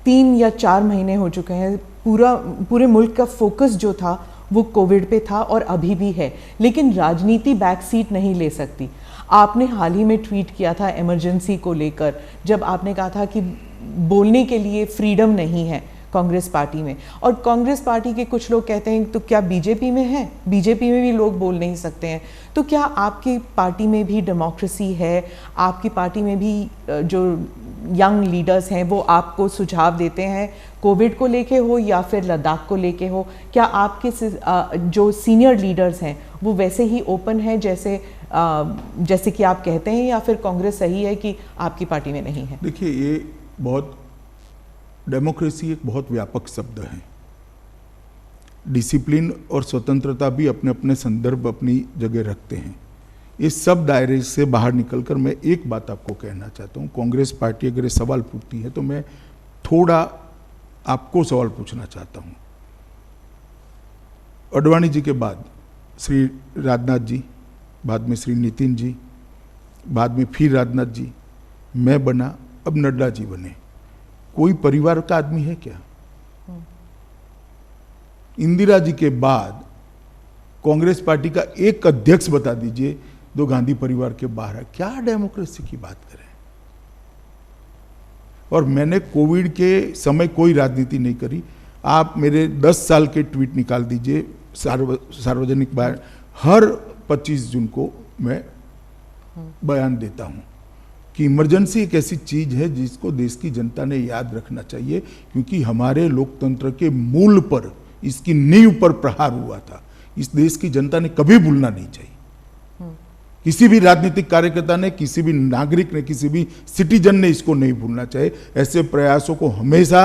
Speaker 1: 3 या 4 महीने हो चुके हैं, पूरे मुल्क का फोकस जो था वो कोविड पे था और अभी भी है, लेकिन राजनीति बैक सीट नहीं ले सकती। आपने हाल ही में ट्वीट किया था इमरजेंसी को लेकर, जब आपने कहा था कि बोलने के लिए फ्रीडम नहीं है कांग्रेस पार्टी में, और कांग्रेस पार्टी के कुछ लोग कहते हैं तो क्या बीजेपी में है, बीजेपी में भी लोग बोल नहीं सकते हैं, तो क्या आपकी पार्टी में भी डेमोक्रेसी है? आपकी पार्टी में भी जो यंग लीडर्स हैं वो आपको सुझाव देते हैं, कोविड को लेके हो या फिर लद्दाख को लेके हो? क्या आपके जो सीनियर लीडर्स हैं वो वैसे ही ओपन है जैसे कि आप कहते हैं, या फिर कांग्रेस सही है कि आपकी पार्टी में नहीं है?
Speaker 2: देखिए, ये बहुत, डेमोक्रेसी एक बहुत व्यापक शब्द है। डिसिप्लिन और स्वतंत्रता भी अपने अपने संदर्भ, अपनी जगह रखते हैं। इस सब दायरे से बाहर निकलकर मैं एक बात आपको कहना चाहता हूँ। कांग्रेस पार्टी अगर ये सवाल पूछती है तो मैं थोड़ा आपको सवाल पूछना चाहता हूँ। अडवाणी जी के बाद श्री राजनाथ जी, बाद में श्री नितिन जी, बाद में फिर राजनाथ जी, मैं बना, अब नड्डा जी बने। कोई परिवार का आदमी है क्या? इंदिरा जी के बाद कांग्रेस पार्टी का एक अध्यक्ष बता दीजिए जो गांधी परिवार के बाहर है। क्या डेमोक्रेसी की बात करें? और मैंने कोविड के समय कोई राजनीति नहीं करी। आप मेरे 10 साल के ट्वीट निकाल दीजिए सार्वजनिक बयान, हर 25 जून को मैं बयान देता हूं कि इमरजेंसी एक ऐसी चीज है जिसको देश की जनता ने याद रखना चाहिए, क्योंकि हमारे लोकतंत्र के मूल पर, इसकी नींव पर प्रहार हुआ था। इस देश की जनता ने कभी भूलना नहीं चाहिए। किसी भी राजनीतिक कार्यकर्ता ने, किसी भी नागरिक ने, किसी भी सिटीजन ने इसको नहीं भूलना चाहिए। ऐसे प्रयासों को हमेशा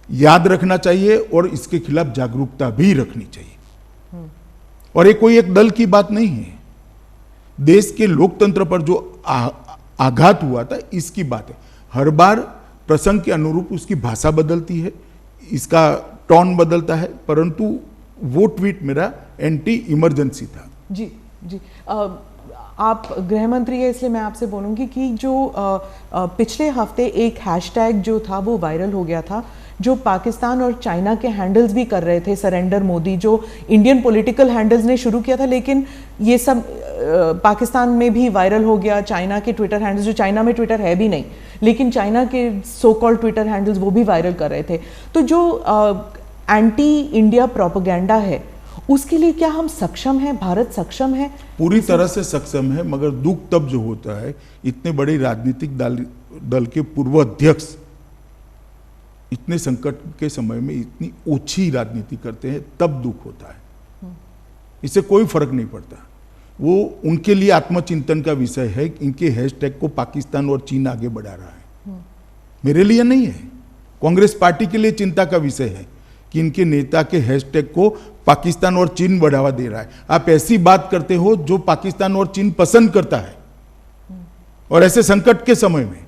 Speaker 2: याद रखना चाहिए और इसके खिलाफ जागरूकता भी रखनी चाहिए। और ये कोई एक दल की बात नहीं है, देश के लोकतंत्र पर जो आघात हुआ था इसकी बात है। हर बार प्रसंग के अनुरूप उसकी भाषा बदलती है, इसका टोन बदलता है, परंतु वो ट्वीट मेरा एंटी इमरजेंसी था।
Speaker 1: जी जी, आप गृह मंत्री है इसलिए मैं आपसे बोलूँगी कि जो पिछले हफ्ते एक हैशटैग जो था वो वायरल हो गया था, जो पाकिस्तान और चाइना के हैंडल्स भी कर रहे थे, सरेंडर मोदी, जो इंडियन पॉलिटिकल हैंडल्स ने शुरू किया था, लेकिन ये सब पाकिस्तान में भी वायरल हो गया। चाइना के ट्विटर हैंडल्स, जो चाइना में ट्विटर है भी नहीं, लेकिन चाइना के सो कॉल्ड ट्विटर हैंडल्स वो भी वायरल कर रहे थे। तो जो एंटी इंडिया प्रोपेगेंडा है उसके लिए क्या हम सक्षम हैं, भारत सक्षम है?
Speaker 2: पूरी तरह से सक्षम है, मगर दुख तब जो होता है इतने बड़े राजनीतिक दल के पूर्व अध्यक्ष इतने संकट के समय में इतनी ओछी राजनीति करते हैं, तब दुख होता है। इससे कोई फर्क नहीं पड़ता, वो उनके लिए आत्मचिंतन का विषय है। इनके हैशटैग को पाकिस्तान और चीन आगे बढ़ा रहा है, मेरे लिए नहीं है। कांग्रेस पार्टी के लिए चिंता का विषय है कि इनके नेता के हैशटैग को पाकिस्तान और चीन बढ़ावा दे रहा है। आप ऐसी बात करते हो जो पाकिस्तान और चीन पसंद करता है, और ऐसे संकट के समय में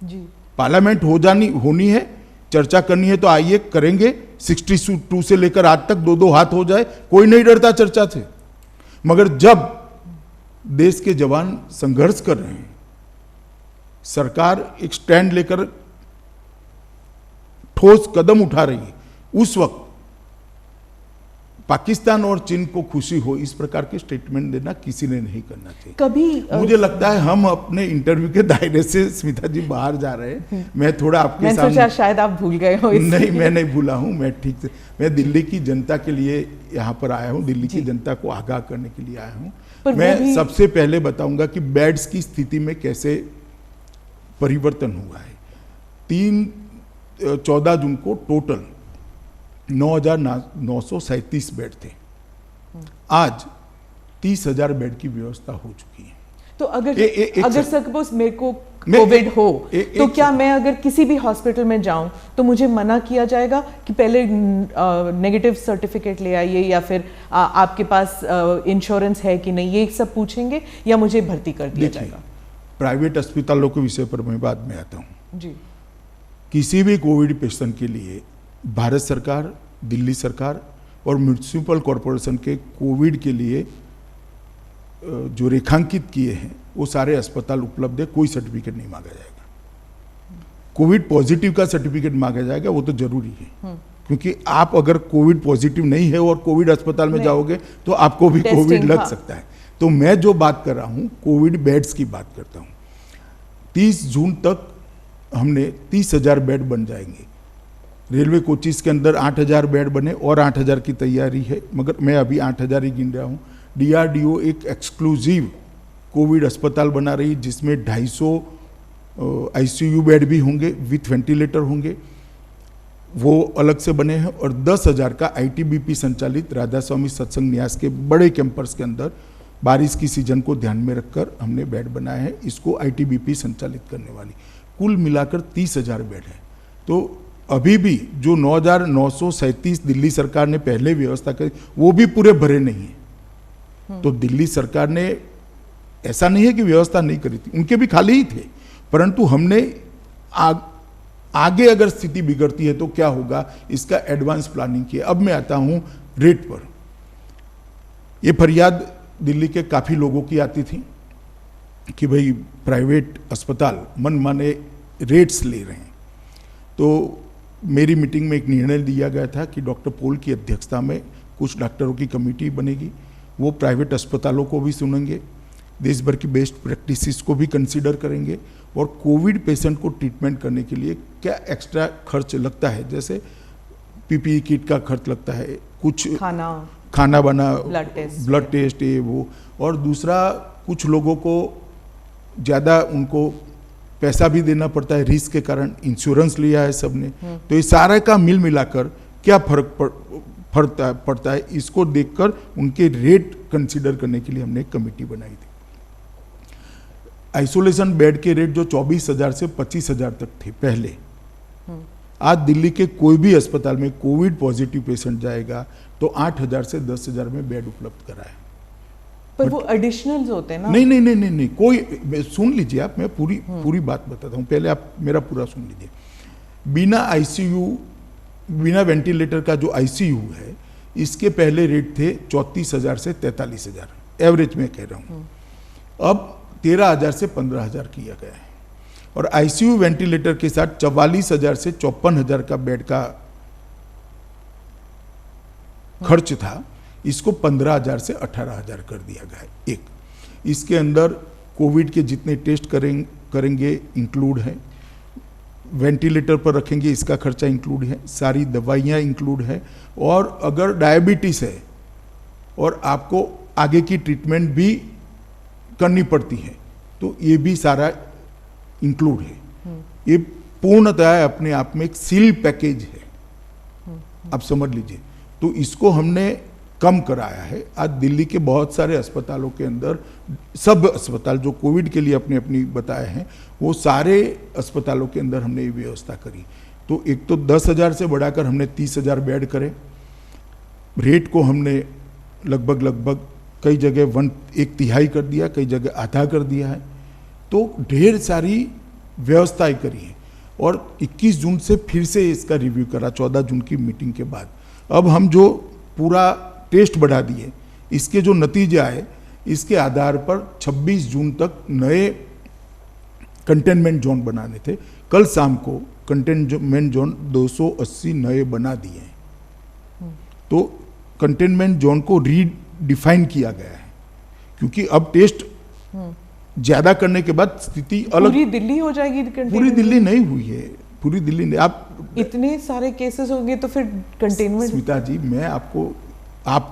Speaker 1: जी
Speaker 2: पार्लियामेंट होनी है, चर्चा करनी है तो आइए करेंगे। 62 से लेकर आज तक 2-2 हाथ हो जाए, कोई नहीं डरता चर्चा से। मगर जब देश के जवान संघर्ष कर रहे हैं, सरकार एक स्टैंड लेकर ठोस कदम उठा रही है, उस वक्त पाकिस्तान और चीन को खुशी हो इस प्रकार के स्टेटमेंट देना किसी ने नहीं करना चाहिए।
Speaker 1: कभी
Speaker 2: मुझे लगता है हम अपने इंटरव्यू के दायरे से स्मिता जी बाहर जा रहे हैं। मैं थोड़ा आपके सामने,
Speaker 1: सोचा शायद आप भूल गए हो।
Speaker 2: नहीं, मैं नहीं भूला हूं, मैं ठीक से, मैं दिल्ली की जनता के लिए यहाँ पर आया हूँ, दिल्ली की जनता को आगाह करने के लिए आया हूँ। मैं सबसे पहले बताऊंगा कि बेड्स की स्थिति में कैसे परिवर्तन हुआ है। 14 जून को टोटल 9,937 बेड थे, आज 30,000 बेड की व्यवस्था हो चुकी है।
Speaker 1: तो अगर सपोज मेरे को कोविड हो तो क्या मैं अगर किसी भी हॉस्पिटल में जाऊं तो मुझे मना किया जाएगा कि पहले नेगेटिव सर्टिफिकेट ले आइए, या फिर आपके पास इंश्योरेंस है कि नहीं, ये सब पूछेंगे, या मुझे भर्ती कर दिया जाएगा?
Speaker 2: प्राइवेट अस्पतालों के विषय पर मैं बाद में आता हूँ
Speaker 1: जी।
Speaker 2: किसी भी कोविड पेशेंट के लिए भारत सरकार, दिल्ली सरकार और म्युनिसिपल कॉरपोरेशन के कोविड के लिए जो रेखांकित किए हैं वो सारे अस्पताल उपलब्ध है, कोई सर्टिफिकेट नहीं मांगा जाएगा। कोविड पॉजिटिव का सर्टिफिकेट मांगा जाएगा, वो तो जरूरी है, क्योंकि आप अगर कोविड पॉजिटिव नहीं है और कोविड अस्पताल में जाओगे तो आपको भी कोविड लग सकता है। तो मैं जो बात कर रहा हूँ कोविड बेड्स की बात करता हूँ। 30 जून तक हमने 30,000 बेड बन जाएंगे। रेलवे कोचिस के अंदर 8,000 बेड बने और 8,000 की तैयारी है, मगर मैं अभी 8,000 ही गिन रहा हूँ। DRDO एक एक्सक्लूसिव कोविड अस्पताल बना रही है जिसमें 250 ICU बेड भी होंगे, विथ वेंटिलेटर होंगे, वो अलग से बने हैं। और 10,000 का ITBP संचालित राधा स्वामी सत्संग न्यास के बड़े कैंपस के अंदर बारिश की सीजन को ध्यान में रखकर हमने बेड बनाए हैं, इसको ITBP संचालित करने वाली। कुल मिलाकर 30,000 बेड है। तो अभी भी जो 9,937 दिल्ली सरकार ने पहले व्यवस्था करी वो भी पूरे भरे नहीं है। तो दिल्ली सरकार ने, ऐसा नहीं है कि व्यवस्था नहीं करी थी, उनके भी खाली ही थे, परंतु हमने आगे अगर स्थिति बिगड़ती है तो क्या होगा इसका एडवांस प्लानिंग किया। अब मैं आता हूं रेट पर। ये फरियाद दिल्ली के काफी लोगों की आती थी कि भाई प्राइवेट अस्पताल मनमाने रेट्स ले रहे हैं। तो मेरी मीटिंग में एक निर्णय लिया गया था कि डॉक्टर पॉल की अध्यक्षता में कुछ डॉक्टरों की कमेटी बनेगी, वो प्राइवेट अस्पतालों को भी सुनेंगे, देश भर की बेस्ट प्रैक्टिसेस को भी कंसीडर करेंगे, और कोविड पेशेंट को ट्रीटमेंट करने के लिए क्या एक्स्ट्रा खर्च लगता है, जैसे PPE किट का खर्च लगता है, कुछ खाना बना, ब्लड टेस्ट, ये वो, और दूसरा कुछ लोगों को ज़्यादा उनको पैसा भी देना पड़ता है रिस्क के कारण, इंश्योरेंस लिया है सबने। तो ये सारे का मिल मिलाकर क्या फर्क पड़ता है, इसको देखकर उनके रेट कंसीडर करने के लिए हमने एक कमेटी बनाई थी। आइसोलेशन बेड के रेट जो 24,000 से 25,000 तक थे पहले, आज दिल्ली के कोई भी अस्पताल में कोविड पॉजिटिव पेशेंट जाएगा तो 8,000 से 10,000 में बेड उपलब्ध कराए।
Speaker 1: पर वो एडिशनल्स होते हैं ना?
Speaker 2: नहीं, कोई, सुन लीजिए आप, मैं पूरी बात बताता हूँ, पहले आप मेरा पूरा सुन लीजिए। बिना आईसीयू, बिना वेंटिलेटर का जो आईसीयू है, इसके पहले रेट थे 34,000 से 43,000, एवरेज में कह रहा हूँ। अब 13,000 से 15,000 किया गया है, और आईसीयू वेंटिलेटर के साथ 44,000 से 54,000 का बेड का खर्च था, इसको 15,000 से 18,000 कर दिया गया है। एक, इसके अंदर कोविड के जितने टेस्ट करेंगे इंक्लूड है, वेंटिलेटर पर रखेंगे इसका खर्चा इंक्लूड है, सारी दवाइयाँ इंक्लूड है, और अगर डायबिटीज़ है और आपको आगे की ट्रीटमेंट भी करनी पड़ती है तो ये भी सारा इंक्लूड है। ये पूर्णतः अपने आप में एक सील पैकेज है, आप समझ लीजिए। तो इसको हमने कम कराया है। आज दिल्ली के बहुत सारे अस्पतालों के अंदर, सब अस्पताल जो कोविड के लिए अपने अपनी बताए हैं, वो सारे अस्पतालों के अंदर हमने ये व्यवस्था करी। तो एक तो 10,000 से बढ़ाकर हमने 30,000 बेड करे, रेट को हमने लगभग कई जगह 1/3 कर दिया, कई जगह आधा कर दिया है। तो ढेर सारी व्यवस्थाएं करी है, और 21 जून से फिर से इसका रिव्यू करा, 14 जून की मीटिंग के बाद। अब हम जो पूरा टेस्ट बढ़ा दिए, इसके जो नतीजे आए, इसके आधार पर 26 जून तक नए कंटेनमेंट जोन बनाने थे। कल शाम को कंटेनमेंट जोन 280 नए बना दिए हैं। तो कंटेनमेंट जोन को रीडिफाइन किया गया है, क्योंकि अब टेस्ट ज्यादा करने के बाद स्थिति अलग।
Speaker 1: पूरी दिल्ली हो जाएगी?
Speaker 2: पूरी दिल्ली नहीं हुई है, पूरी दिल्ली नहीं। आप
Speaker 1: इतने सारे केसेस होंगे तो फिर कंटेनमेंट।
Speaker 2: स्मिता जी, मैं आपको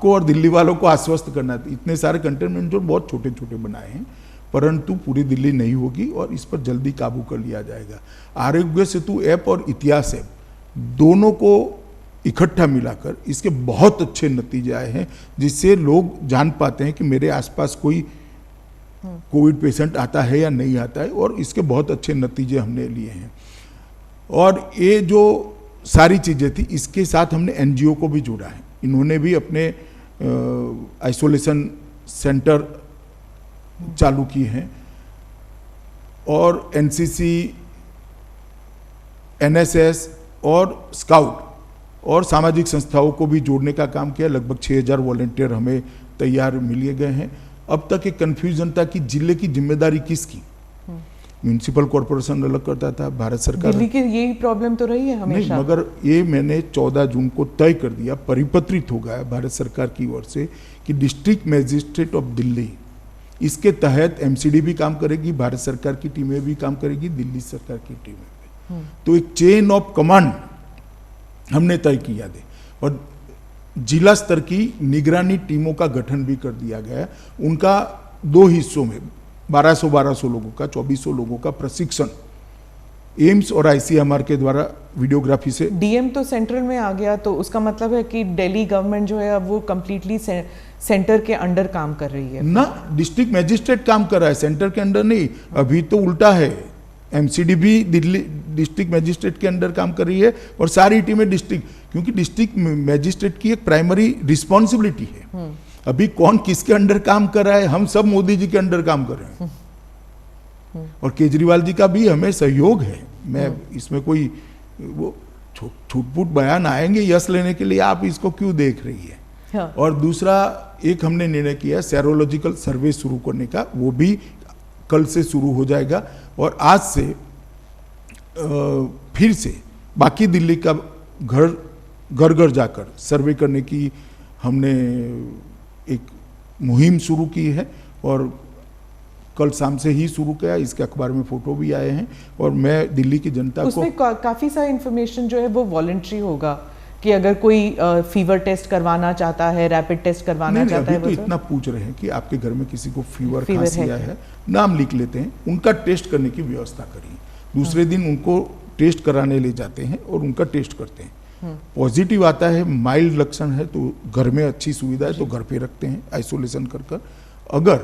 Speaker 2: और दिल्ली वालों को आश्वस्त करना, इतने सारे कंटेनमेंट जोन बहुत छोटे छोटे बनाए हैं, परंतु पूरी दिल्ली नहीं होगी, और इस पर जल्दी काबू कर लिया जाएगा। आरोग्य सेतु ऐप और इतिहास ऐप दोनों को इकट्ठा मिलाकर इसके बहुत अच्छे नतीजे आए हैं, जिससे लोग जान पाते हैं कि मेरे आसपास कोई कोविड पेशेंट आता है या नहीं आता है, और इसके बहुत अच्छे नतीजे हमने लिए हैं। और ये जो सारी चीज़ें थी, इसके साथ हमने एनजीओ को भी जोड़ा है। इन्होंने भी अपने आइसोलेशन सेंटर चालू किए हैं, और एनसीसी, एनएसएस और स्काउट और सामाजिक संस्थाओं को भी जोड़ने का काम किया। लगभग 6,000 वॉलंटियर हमें तैयार मिल गए हैं। अब तक एक कन्फ्यूजन था कि जिले की जिम्मेदारी किसकी। म्यूनिसिपल कॉर्पोरेशन अलग करता था, भारत सरकार।
Speaker 1: दिल्ली की यही प्रॉब्लम तो रही है हमेशा।
Speaker 2: नहीं, मगर ये मैंने 14 जून को तय कर दिया, परिपत्रित हो गया भारत सरकार की ओर से, कि डिस्ट्रिक्ट मैजिस्ट्रेट ऑफ दिल्ली, इसके तहत एमसीडी भी काम करेगी, भारत सरकार की टीमें भी काम करेगी, दिल्ली सरकार की टीमें भी। तो एक चेन ऑफ कमांड हमने तय किया दे, और जिला स्तर की निगरानी टीमों का गठन भी कर दिया गया। उनका 2 हिस्सों में 1200 लोगों का, 2400 लोगों का प्रशिक्षण एम्स और आईसीएमआर के द्वारा वीडियोग्राफी से।
Speaker 1: डीएम तो सेंट्रल में आ गया, तो उसका मतलब है कि दिल्ली गवर्नमेंट जो है अब वो कंप्लीटली सेंटर के अंडर काम कर रही है
Speaker 2: ना। डिस्ट्रिक्ट मैजिस्ट्रेट काम कर रहा है, सेंटर के अंडर नहीं। अभी तो उल्टा है, एमसीडी भी दिल्ली डिस्ट्रिक्ट मैजिस्ट्रेट के अंडर काम कर रही है, और सारी टीमें डिस्ट्रिक्ट, क्योंकि डिस्ट्रिक्ट मैजिस्ट्रेट की एक प्राइमरी रिस्पॉन्सिबिलिटी है। अभी कौन किसके अंडर काम कर रहा है, हम सब मोदी जी के अंडर काम कर रहे हैं, और केजरीवाल जी का भी हमें सहयोग है। मैं इसमें कोई वो छूट-फूट बयान आएंगे यश लेने के लिए, आप इसको क्यों देख रही है।
Speaker 1: हाँ।
Speaker 2: और दूसरा एक हमने निर्णय किया सेरोलॉजिकल सर्वे शुरू करने का, वो भी कल से शुरू हो जाएगा, और आज से फिर से बाकी दिल्ली का घर घर जाकर सर्वे करने की हमने एक मुहिम शुरू की है, और कल शाम से ही शुरू किया। इसके अखबार में फोटो भी आए हैं, और मैं दिल्ली की जनता को
Speaker 1: उसमें काफ़ी सारी इन्फॉर्मेशन जो है वो वॉलंटरी होगा, कि अगर कोई फीवर टेस्ट करवाना चाहता है, रैपिड टेस्ट करवाना चाहता है।
Speaker 2: तो इतना पूछ रहे हैं कि आपके घर में किसी को फीवर खांसी आया है, नाम लिख लेते हैं, उनका टेस्ट करने की व्यवस्था करिए। दूसरे दिन उनको टेस्ट कराने ले जाते हैं और उनका टेस्ट करते हैं। पॉजिटिव आता है, माइल्ड लक्षण है तो घर में अच्छी सुविधा है तो घर पे रखते हैं आइसोलेशन कर कर। अगर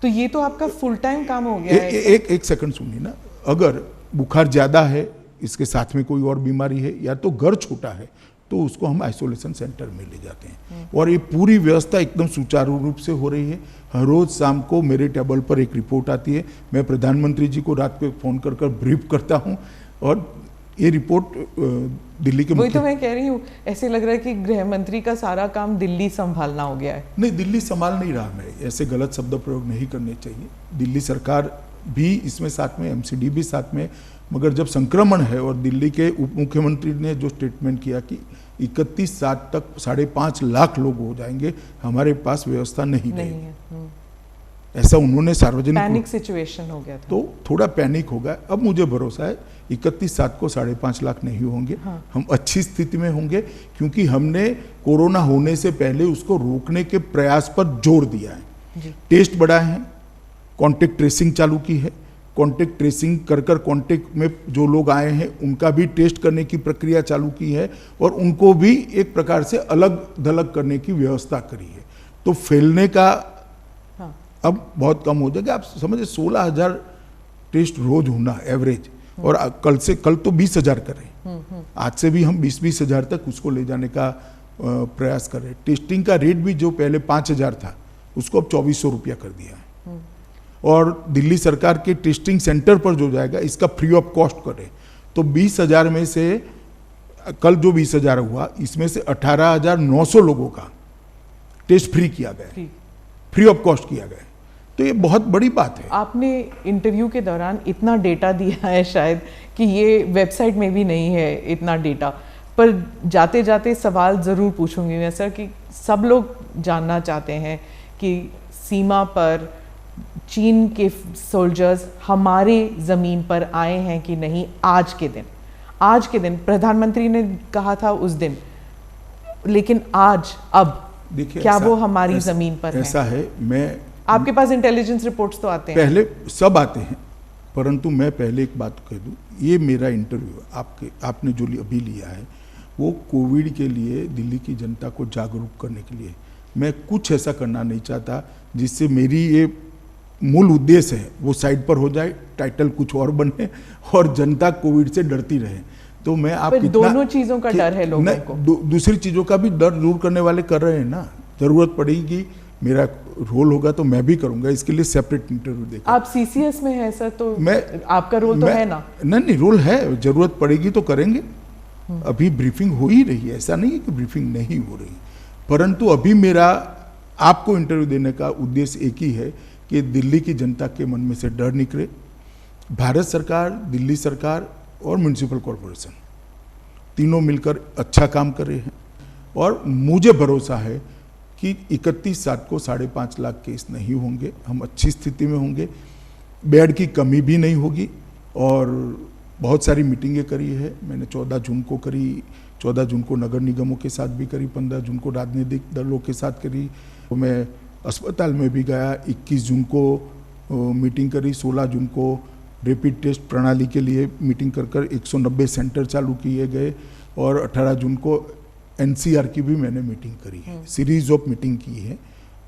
Speaker 1: तो ये तो आपका फुल टाइम काम हो गया है।
Speaker 2: एक सेकंड सुनिए ना, अगर बुखार ज्यादा है, इसके साथ में कोई और बीमारी है, या तो घर छोटा है, तो उसको हम आइसोलेशन सेंटर में ले जाते हैं। और ये पूरी व्यवस्था एकदम सुचारू रूप से हो रही है। हर रोज शाम को मेरे टेबल पर एक रिपोर्ट आती है, मैं प्रधानमंत्री जी को रात को फोन कर कर ब्रीफ करता हूँ, और ये रिपोर्ट दिल्ली के
Speaker 1: वही तो मैं कह रही हूँ, ऐसे लग रहा है कि गृह मंत्री का सारा काम दिल्ली संभालना हो गया है।
Speaker 2: नहीं, दिल्ली संभाल नहीं रहा, मैं ऐसे गलत शब्द प्रयोग नहीं करने चाहिए। दिल्ली सरकार भी इसमें साथ में, एमसीडी भी साथ में, मगर जब संक्रमण है और दिल्ली के उप मुख्यमंत्री ने जो स्टेटमेंट किया कि 31/7 तक 5.5 लाख लोग हो जाएंगे, हमारे पास व्यवस्था नहीं रहेगी, ऐसा उन्होंने सार्वजनिक,
Speaker 1: पैनिक सिचुएशन हो गया था,
Speaker 2: तो थोड़ा पैनिक हो गया। अब मुझे भरोसा है 31/7 को 5.5 लाख नहीं होंगे। हम अच्छी स्थिति में होंगे, क्योंकि हमने कोरोना होने से पहले उसको रोकने के प्रयास पर जोर दिया है। टेस्ट बढ़ाए हैं, कॉन्टेक्ट ट्रेसिंग चालू की है, कॉन्टेक्ट ट्रेसिंग कर कर कॉन्टेक्ट में जो लोग आए हैं उनका भी टेस्ट करने की प्रक्रिया चालू की है, और उनको भी एक प्रकार से अलग थलग करने की व्यवस्था करी है। तो फैलने का अब बहुत कम हो जाएगा। आप समझे 16,000 टेस्ट रोज होना एवरेज, और कल तो 20,000 करें, आज से भी हम 20-20 हजार तक उसको ले जाने का प्रयास कर रहे हैं। टेस्टिंग का रेट भी जो पहले 5,000 था उसको अब 2,400 रुपया कर दिया है। और दिल्ली सरकार के टेस्टिंग सेंटर पर जो जाएगा इसका फ्री ऑफ कॉस्ट करें, तो 20,000 में से कल जो 20,000 हुआ, इसमें से 18,900 लोगों का टेस्ट फ्री किया गया, फ्री ऑफ कॉस्ट किया गया। तो ये बहुत बड़ी बात है।
Speaker 1: आपने इंटरव्यू के दौरान इतना डेटा दिया है शायद कि ये वेबसाइट में भी नहीं है इतना डेटा, पर जाते जाते सवाल ज़रूर पूछूंगी मैं सर, कि सब लोग जानना चाहते हैं कि सीमा पर चीन के सोल्जर्स हमारे ज़मीन पर आए हैं कि नहीं। आज के दिन प्रधानमंत्री ने कहा था उस दिन, लेकिन आज अब
Speaker 2: देखिए
Speaker 1: क्या वो हमारी ज़मीन पर
Speaker 2: ऐसा है, मैं
Speaker 1: आपके पास इंटेलिजेंस रिपोर्ट्स तो आते हैं?
Speaker 2: पहले सब आते हैं, परंतु मैं पहले एक बात कह दूं, ये मेरा इंटरव्यू आपने जो अभी लिया है वो कोविड के लिए दिल्ली की जनता को जागरूक करने के लिए। मैं कुछ ऐसा करना नहीं चाहता जिससे मेरी ये मूल उद्देश्य है वो साइड पर हो जाए, टाइटल कुछ और बने और जनता कोविड से डरती रहे। तो मैं आप
Speaker 1: दोनों चीजों का डर है लोगों को,
Speaker 2: दूसरी चीजों का भी डर दूर करने वाले कर रहे हैं ना। जरूरत पड़ेगी, मेरा रोल होगा तो मैं भी करूंगा, इसके लिए सेपरेट इंटरव्यू देगा।
Speaker 1: आप सीसीएस में है सर, तो
Speaker 2: मैं
Speaker 1: आपका रोल तो है ना?
Speaker 2: नहीं, रोल है, जरूरत पड़ेगी तो करेंगे। अभी ब्रीफिंग हो ही रही है, ऐसा नहीं है कि ब्रीफिंग नहीं हो रही, परंतु अभी मेरा आपको इंटरव्यू देने का उद्देश्य एक ही है कि दिल्ली की जनता के मन में से डर निकले। भारत सरकार, दिल्ली सरकार और म्युनिसिपल कॉरपोरेशन तीनों मिलकर अच्छा काम कर रहे हैं, और मुझे भरोसा है कि 31/7 को 5.5 लाख केस नहीं होंगे, हम अच्छी स्थिति में होंगे, बेड की कमी भी नहीं होगी। और बहुत सारी मीटिंगें करी है मैंने, 14 जून को करी, 14 जून को नगर निगमों के साथ भी करी, 15 जून को राजनीतिक दलों के साथ करी, तो मैं अस्पताल में भी गया, 21 जून को मीटिंग करी, 16 जून को रैपिड टेस्ट प्रणाली के लिए मीटिंग कर कर 190 सेंटर चालू किए गए, और 18 जून को एनसीआर की भी मैंने मीटिंग करी है, सीरीज ऑफ मीटिंग की है।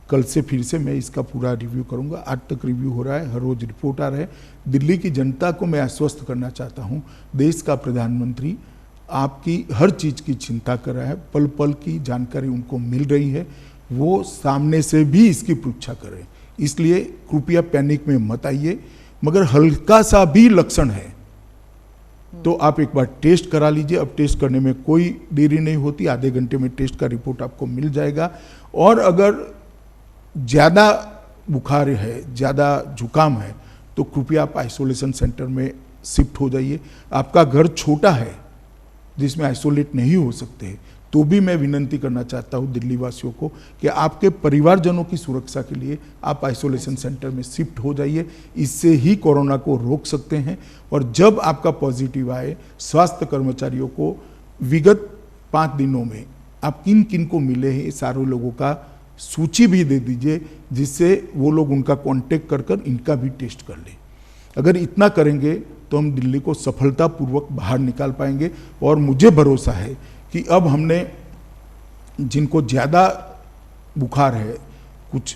Speaker 2: कल से फिर से मैं इसका पूरा रिव्यू करूंगा, आज तक रिव्यू हो रहा है, हर रोज रिपोर्ट आ रहा है। दिल्ली की जनता को मैं आश्वस्त करना चाहता हूं, देश का प्रधानमंत्री आपकी हर चीज़ की चिंता कर रहा है, पल पल की जानकारी उनको मिल रही है, वो सामने से भी इसकी परीक्षा करें। इसलिए कृपया पैनिक में मत आइए, मगर हल्का सा भी लक्षण है तो आप एक बार टेस्ट करा लीजिए। अब टेस्ट करने में कोई देरी नहीं होती, आधे घंटे में टेस्ट का रिपोर्ट आपको मिल जाएगा। और अगर ज़्यादा बुखार है, ज़्यादा जुकाम है, तो कृपया आप आइसोलेशन सेंटर में शिफ्ट हो जाइए। आपका घर छोटा है जिसमें आइसोलेट नहीं हो सकते, तो भी मैं विनंती करना चाहता हूं दिल्ली वासियों को कि आपके परिवारजनों की सुरक्षा के लिए आप आइसोलेशन सेंटर में शिफ्ट हो जाइए। इससे ही कोरोना को रोक सकते हैं। और जब आपका पॉजिटिव आए, स्वास्थ्य कर्मचारियों को विगत 5 दिनों में आप किन किन को मिले हैं, सारे लोगों का सूची भी दे दीजिए, जिससे वो लोग उनका कांटेक्ट कर कर इनका भी टेस्ट कर लें। अगर इतना करेंगे तो हम दिल्ली को सफलतापूर्वक बाहर निकाल पाएंगे। और मुझे भरोसा है कि अब हमने जिनको ज़्यादा बुखार है, कुछ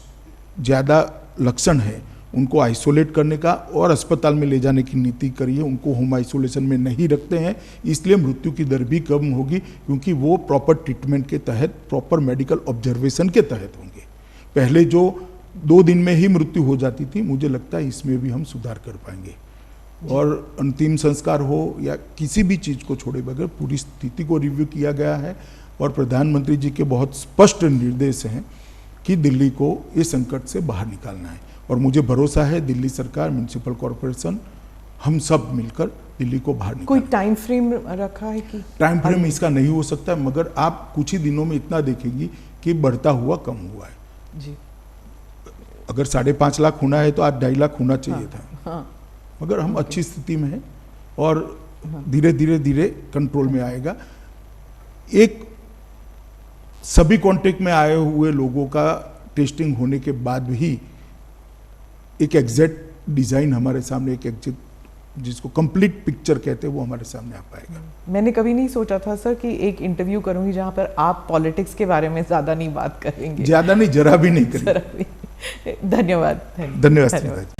Speaker 2: ज़्यादा लक्षण है, उनको आइसोलेट करने का और अस्पताल में ले जाने की नीति करी है। उनको होम आइसोलेशन में नहीं रखते हैं, इसलिए मृत्यु की दर भी कम होगी, क्योंकि वो प्रॉपर ट्रीटमेंट के तहत, प्रॉपर मेडिकल ऑब्जर्वेशन के तहत होंगे। पहले जो 2 दिन में ही मृत्यु हो जाती थी, मुझे लगता है इसमें भी हम सुधार कर पाएंगे। और अंतिम संस्कार हो या किसी भी चीज़ को छोड़े बगैर पूरी स्थिति को रिव्यू किया गया है और प्रधानमंत्री जी के बहुत स्पष्ट निर्देश हैं कि दिल्ली को इस संकट से बाहर निकालना है। और मुझे भरोसा है दिल्ली सरकार, म्युनिसिपल कॉरपोरेशन, हम सब मिलकर दिल्ली को बाहर
Speaker 1: कोई
Speaker 2: निकालेंगे।
Speaker 1: टाइम फ्रेम रखा है कि
Speaker 2: टाइम फ्रेम इसका नहीं हो सकता, मगर आप कुछ ही दिनों में इतना देखेंगी कि बढ़ता हुआ कम हुआ है
Speaker 1: जी।
Speaker 2: अगर 5.5 लाख होना है तो आज 2.5 लाख होना चाहिए था,
Speaker 1: हाँ,
Speaker 2: मगर हम अच्छी स्थिति में हैं और धीरे धीरे कंट्रोल में आएगा। एक सभी कांटेक्ट में आए हुए लोगों का टेस्टिंग होने के बाद भी एक एग्जैक्ट डिजाइन हमारे सामने, एक एग्जैक्ट जिसको कंप्लीट पिक्चर कहते हैं, वो हमारे सामने आ पाएगा।
Speaker 1: मैंने कभी नहीं सोचा था सर कि एक इंटरव्यू करूंगी जहां पर आप पॉलिटिक्स के बारे में ज्यादा नहीं बात करेंगे।
Speaker 2: ज्यादा नहीं, जरा भी नहीं करेंगे।
Speaker 1: धन्यवाद।
Speaker 2: धन्यवाद।